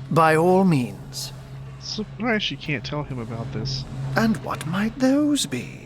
By all means. Surprised she can't tell him about this. And what might those be?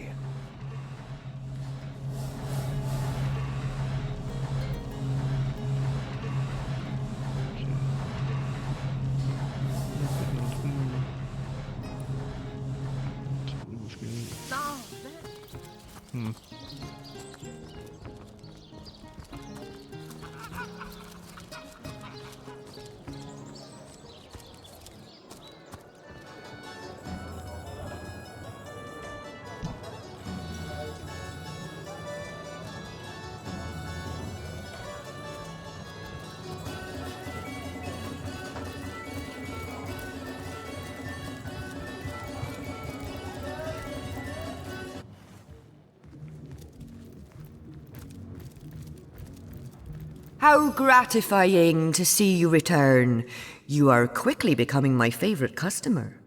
How gratifying to see you return. You are quickly becoming my favorite customer.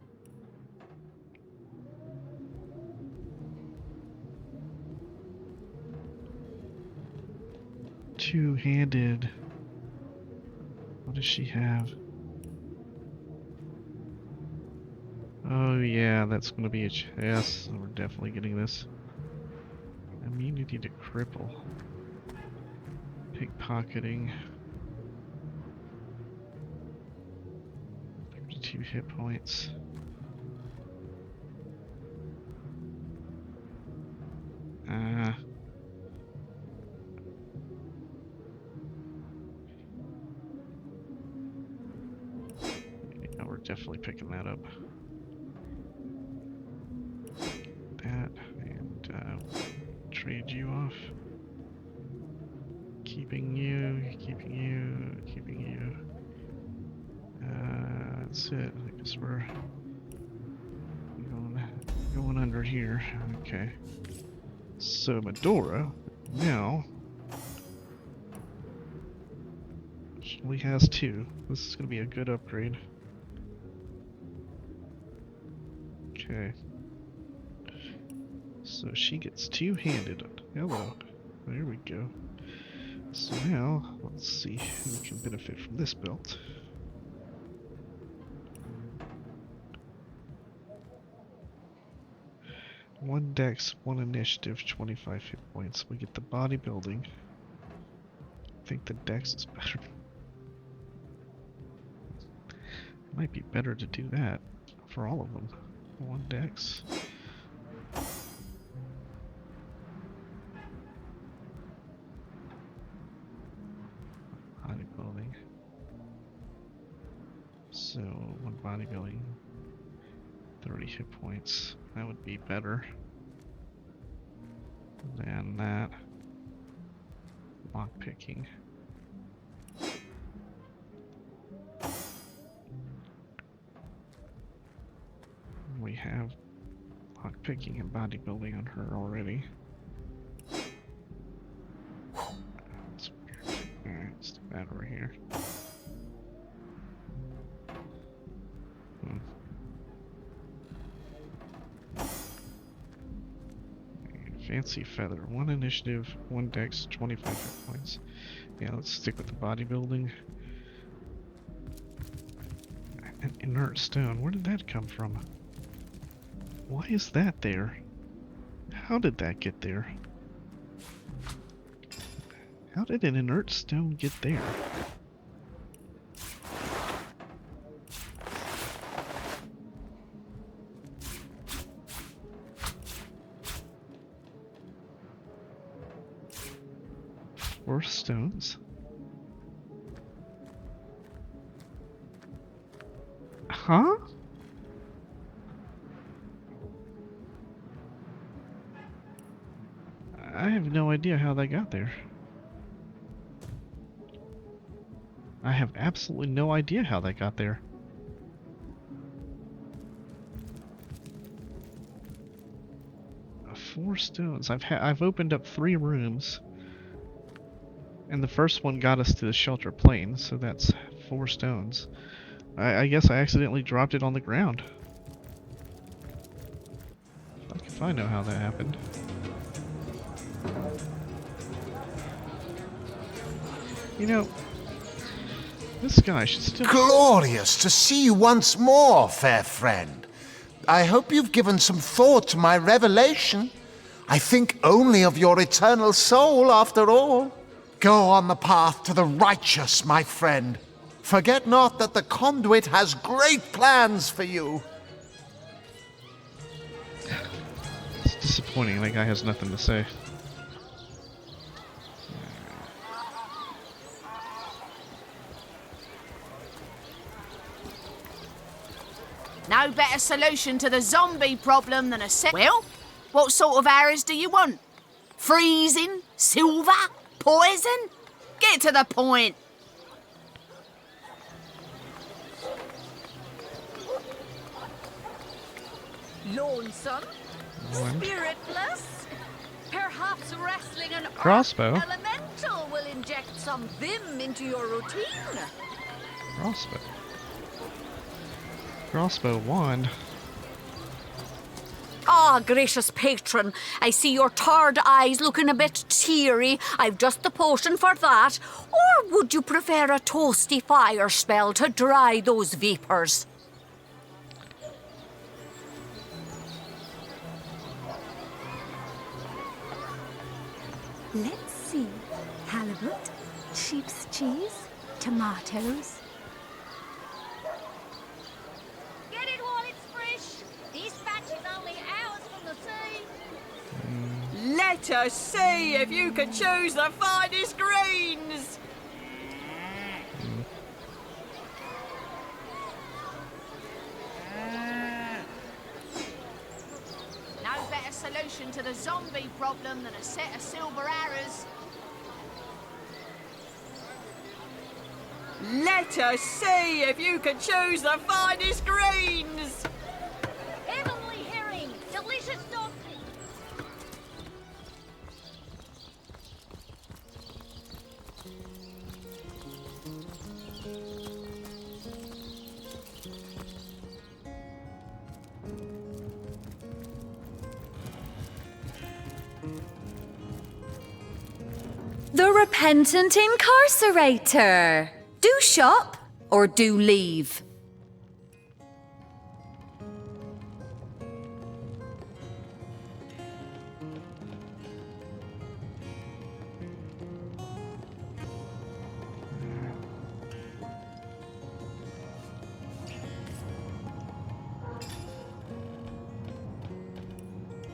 Two-handed. What does she have? Oh yeah, that's gonna be a yes. We're definitely getting this. Immunity to cripple. Pickpocketing. 32 hit points. Yeah, we're definitely picking that up. That, and trade you off. Keeping you. That's it. I guess we're going under here. Okay. So Medora now she only has 2. This is going to be a good upgrade. Okay. So she gets two-handed. Hello. There we go. So now, let's see who can benefit from this belt. One dex, one initiative, 25 hit points. We get the bodybuilding. I think the dex is better. Might be better to do that for all of them. One dex. Bodybuilding. So, one bodybuilding, 30 hit points. That would be better than that. Lockpicking. We have lockpicking and bodybuilding on her already. That's weird. Alright, let's do that over here. Fancy feather. One initiative, one dex, 25 hit points. Yeah, let's stick with the bodybuilding. An inert stone. Where did that come from? Why is that there? How did that get there? How did an inert stone get there? Four stones? Huh? I have no idea how that got there. I have absolutely no idea how that got there. Four stones. I've opened up 3 rooms, and the first one got us to the shelter plane, so that's 4 stones. I guess I accidentally dropped it on the ground. Fuck if I know how that happened. You know, this guy should still... Glorious to see you once more, fair friend. I hope you've given some thought to my revelation. I think only of your eternal soul, after all. Go on the path to the righteous, my friend. Forget not that the conduit has great plans for you. It's disappointing, that guy has nothing to say. No better solution to the zombie problem than a set. Well, what sort of arrows do you want? Freezing? Silver? Poison? Get to the point. Lonesome? Spiritless? Perhaps wrestling an Crossbow? Earth elemental will inject some vim into your routine. Crossbow. Crossbow wand. Ah, gracious patron, I see your tired eyes looking a bit teary. I've just the potion for that. Or would you prefer a toasty fire spell to dry those vapours? Let's see. Halibut, sheep's cheese, tomatoes. Get it while it's fresh. This batch is only hours from the sea. Let us see if you can choose the finest greens. No better solution to the zombie problem than a set of silver arrows. Let us see if you can choose the finest greens. Heavenly herring, delicious dog. The repentant incarcerator. Do shop or do leave.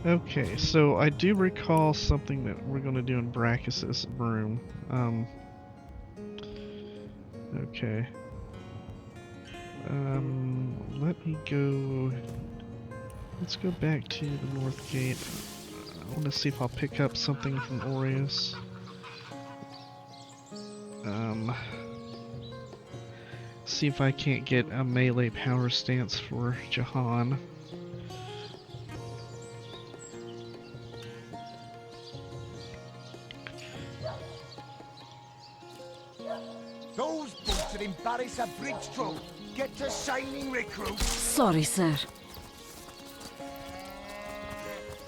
Okay, so I do recall something that we're going to do in Brachus's room. Okay. Let me go... Let's go back to the north gate. I want to see if I'll pick up something from Aureus. See if I can't get a melee power stance for Jahan. Those boots would embarrass a bridge troop. Get to shining, recruit. Sorry, sir.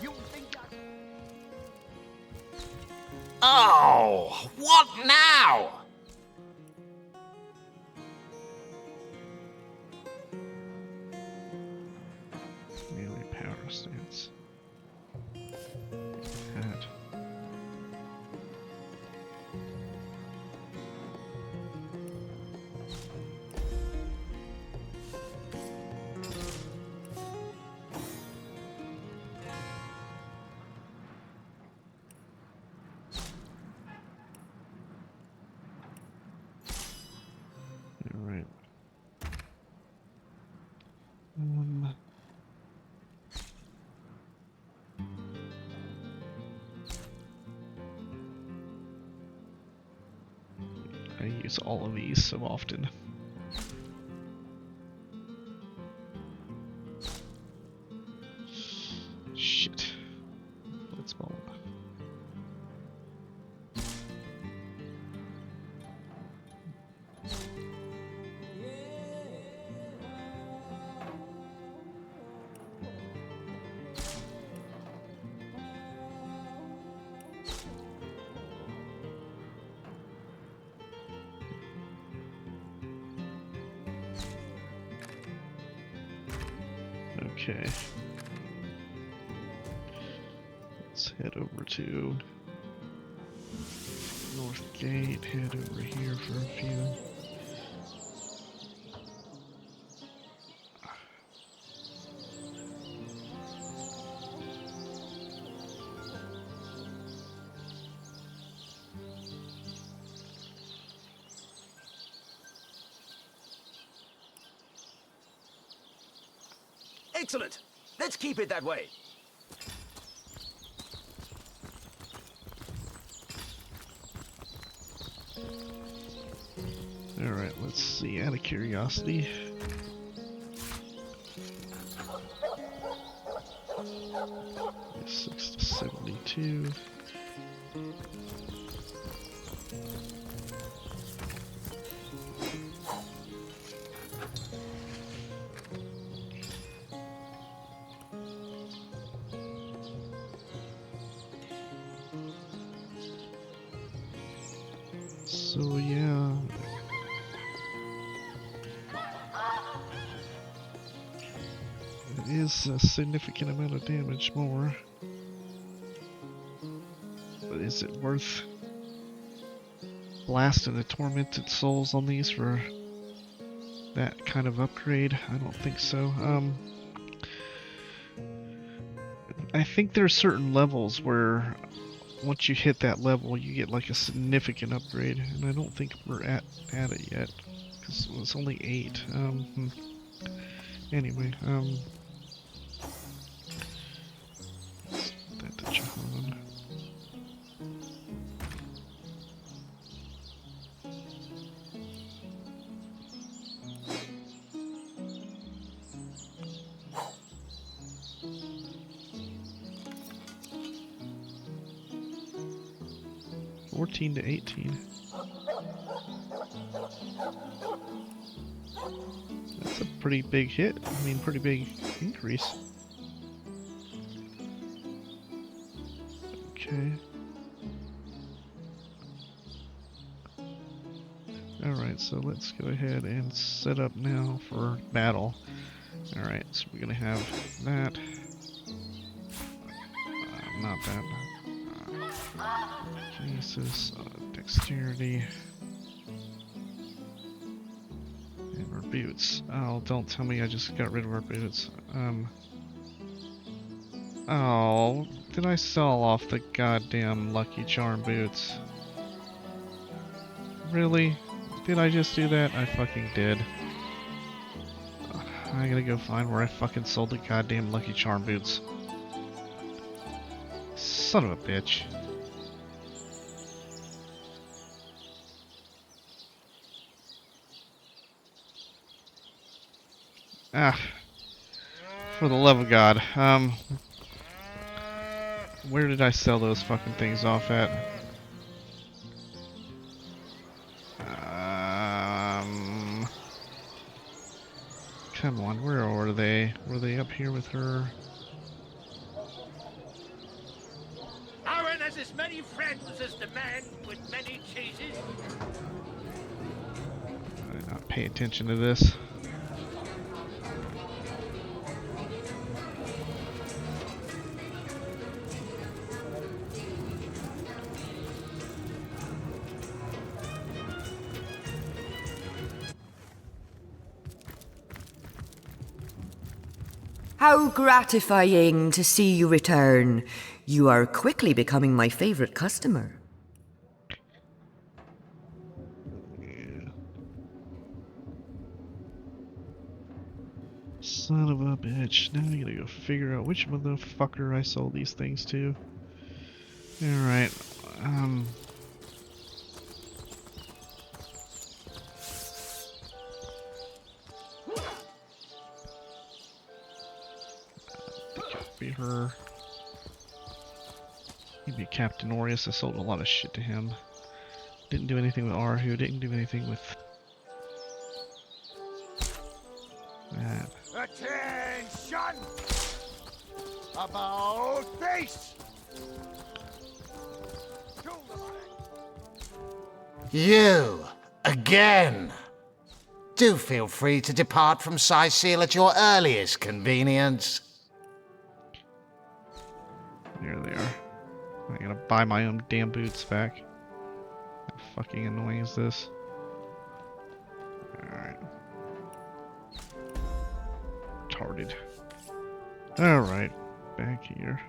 You think that... Oh, what now? Melee power stance. Hat. Alright. use all of these so often. Shit. Blitzball. Okay. Let's head over to North Gate, head over here for a few. Excellent. Let's keep it that way. Alright, let's see, out of curiosity. Six to 72. So yeah, it is a significant amount of damage more, but is it worth blasting the tormented souls on these for that kind of upgrade? I don't think so. I think there are certain levels where once you hit that level, you get like a significant upgrade, and I don't think we're at it yet, because it's only 8. Anyway, let's put that to Jahan. To 18. That's a pretty big hit. I mean, pretty big increase. Okay. Alright, so let's go ahead and set up now for battle. Alright, so we're gonna have that. Not that. Jesus, dexterity, and our boots. Oh, don't tell me I just got rid of our boots. Oh, did I sell off the goddamn Lucky Charm boots? Really? Did I just do that? I fucking did. I gotta go find where I fucking sold the goddamn Lucky Charm boots. Son of a bitch. Ah, for the love of God, where did I sell those fucking things off at? Come on, where were they? Were they up here with her? Aaron has as many friends as the man with many cheeses. I did not pay attention to this. How gratifying to see you return. You are quickly becoming my favorite customer. Yeah. Son of a bitch. Now I gotta go figure out which motherfucker I sold these things to. Alright, be her. Maybe Captain Orius. I sold a lot of shit to him. Didn't do anything with Arhu. Didn't do anything with that. Attention! About face! You, again! Do feel free to depart from Sicil at your earliest convenience. There they are. I gotta buy my own damn boots back. How fucking annoying is this? Alright. Retarded. Alright. Back here.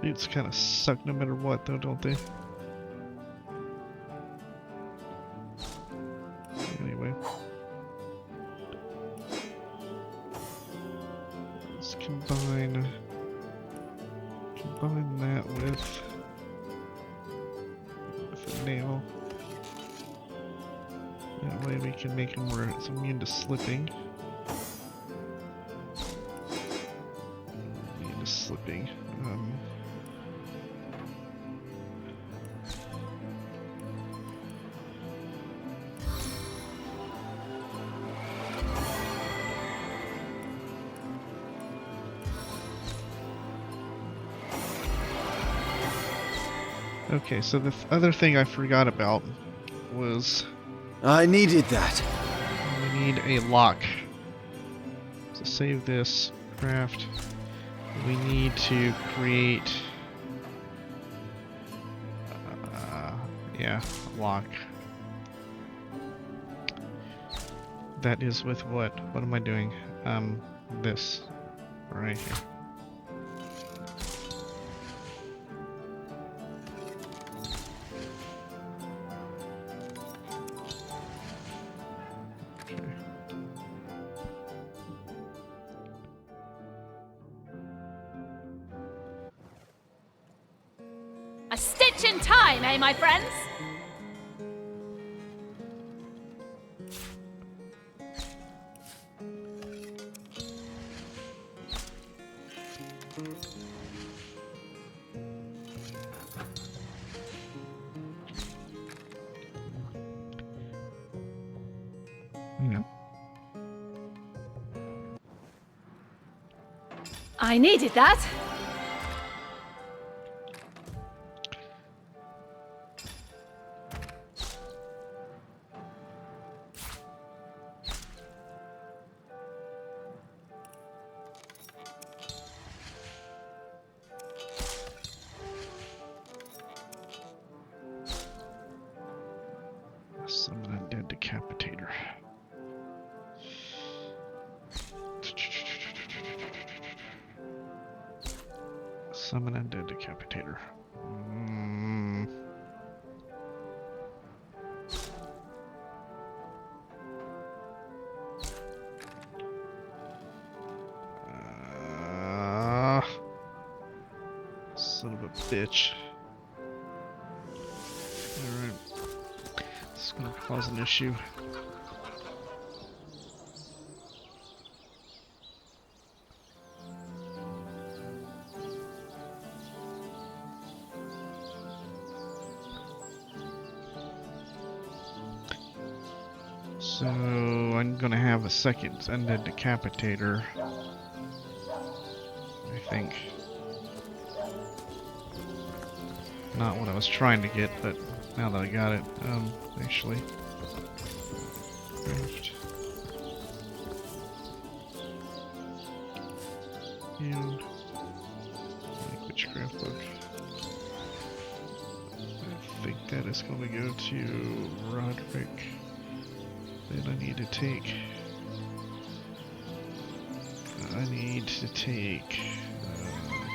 Boots kind of suck no matter what, though, don't they? Anyway. Let's combine that with a nail. That way we can make him more immune to slipping. Immune to slipping. Okay, so the other thing I forgot about was... I needed that. We need a lock. So save this, craft. We need to create... yeah, a lock. That is with what? What am I doing? This. Right here. A stitch in time, eh, my friends? Yeah. I needed that. Summon undead decapitator. Summon undead decapitator. Son of a bitch. Alright. This is gonna cause an issue. So I'm gonna have a second undead decapitator, I think. Not what I was trying to get, but now that I got it, actually. And witchcraft book. I think that is going to go to Roderick. Then I need to take.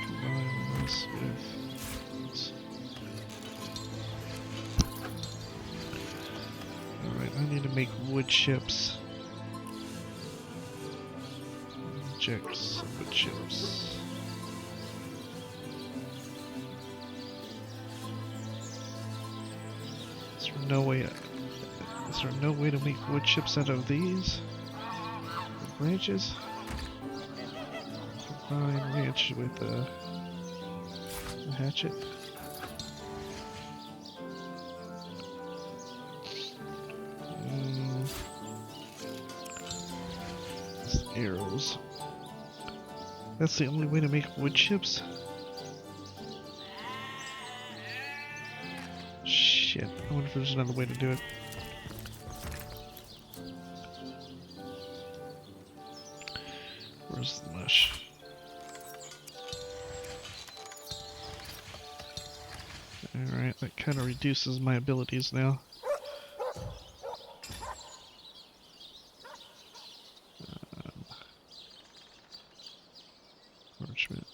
Combine this with. Alright, I need to make wood chips. Inject some wood chips. no way? Is there no way to make wood chips out of these branches? Combine branch with a hatchet. Arrows. That's the only way to make wood chips? Shit, I wonder if there's another way to do it. Where's the mush? Alright, that kind of reduces my abilities now. Parchment.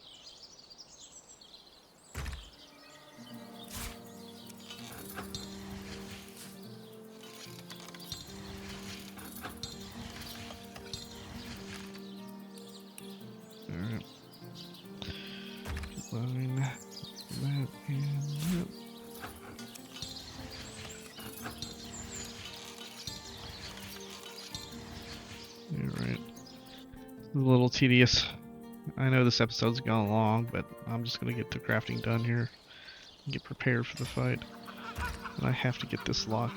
Alright. Combine that and that. Alright. A little tedious. I know this episode's gone long, but I'm just gonna get the crafting done here and get prepared for the fight. And I have to get this lock.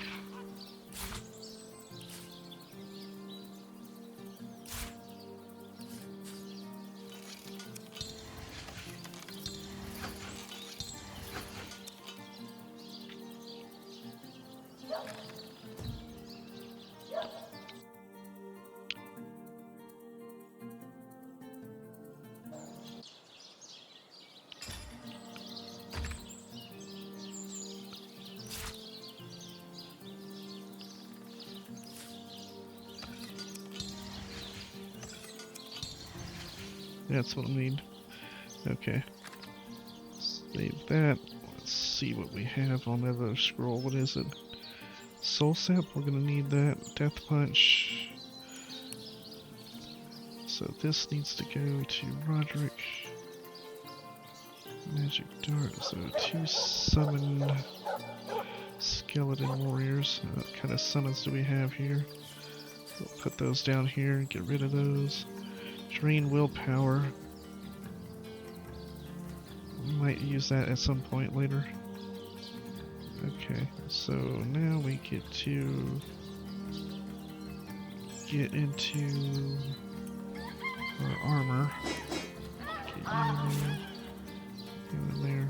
That's what I need. Okay. Save that. Let's see what we have on the other scroll. What is it? Soul Sap, we're gonna need that. Death Punch. So this needs to go to Roderick. Magic Dart. So 2 summon skeleton warriors. What kind of summons do we have here? We'll put those down here and get rid of those. Drain willpower. We might use that at some point later. Okay, so now we get to get into our armor. Get you in there.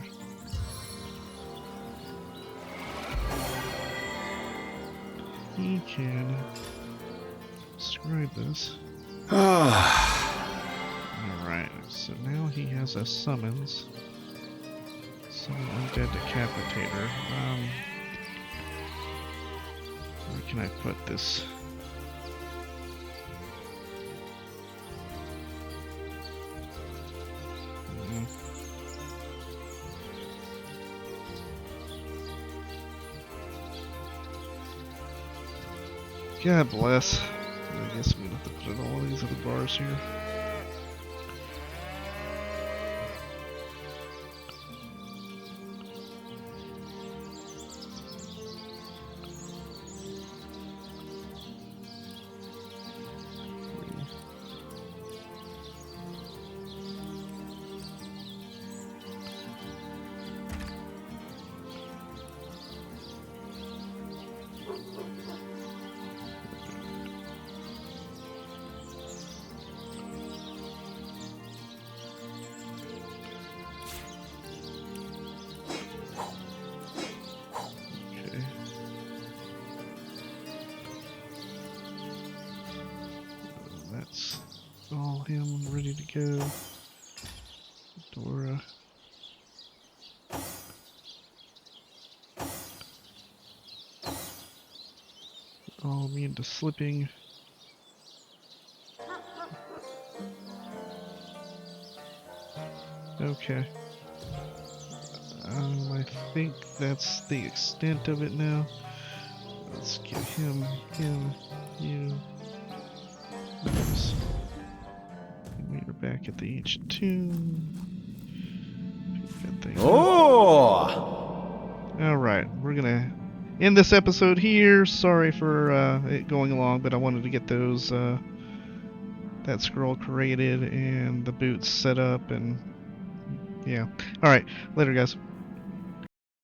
He can scribe this. Alright, so now he has a summons. Summon Undead Decapitator. Where can I put this? God bless. I guess I'm gonna have to put in all these other bars here. All him ready to go. Dora. All me into slipping. Okay. I think that's the extent of it now. Let's get him, you. Oops. We're back at the H2. Oh! Alright, we're gonna end this episode here. Sorry for it going along, but I wanted to get those that scroll created and the boots set up, and yeah. All right, later, guys.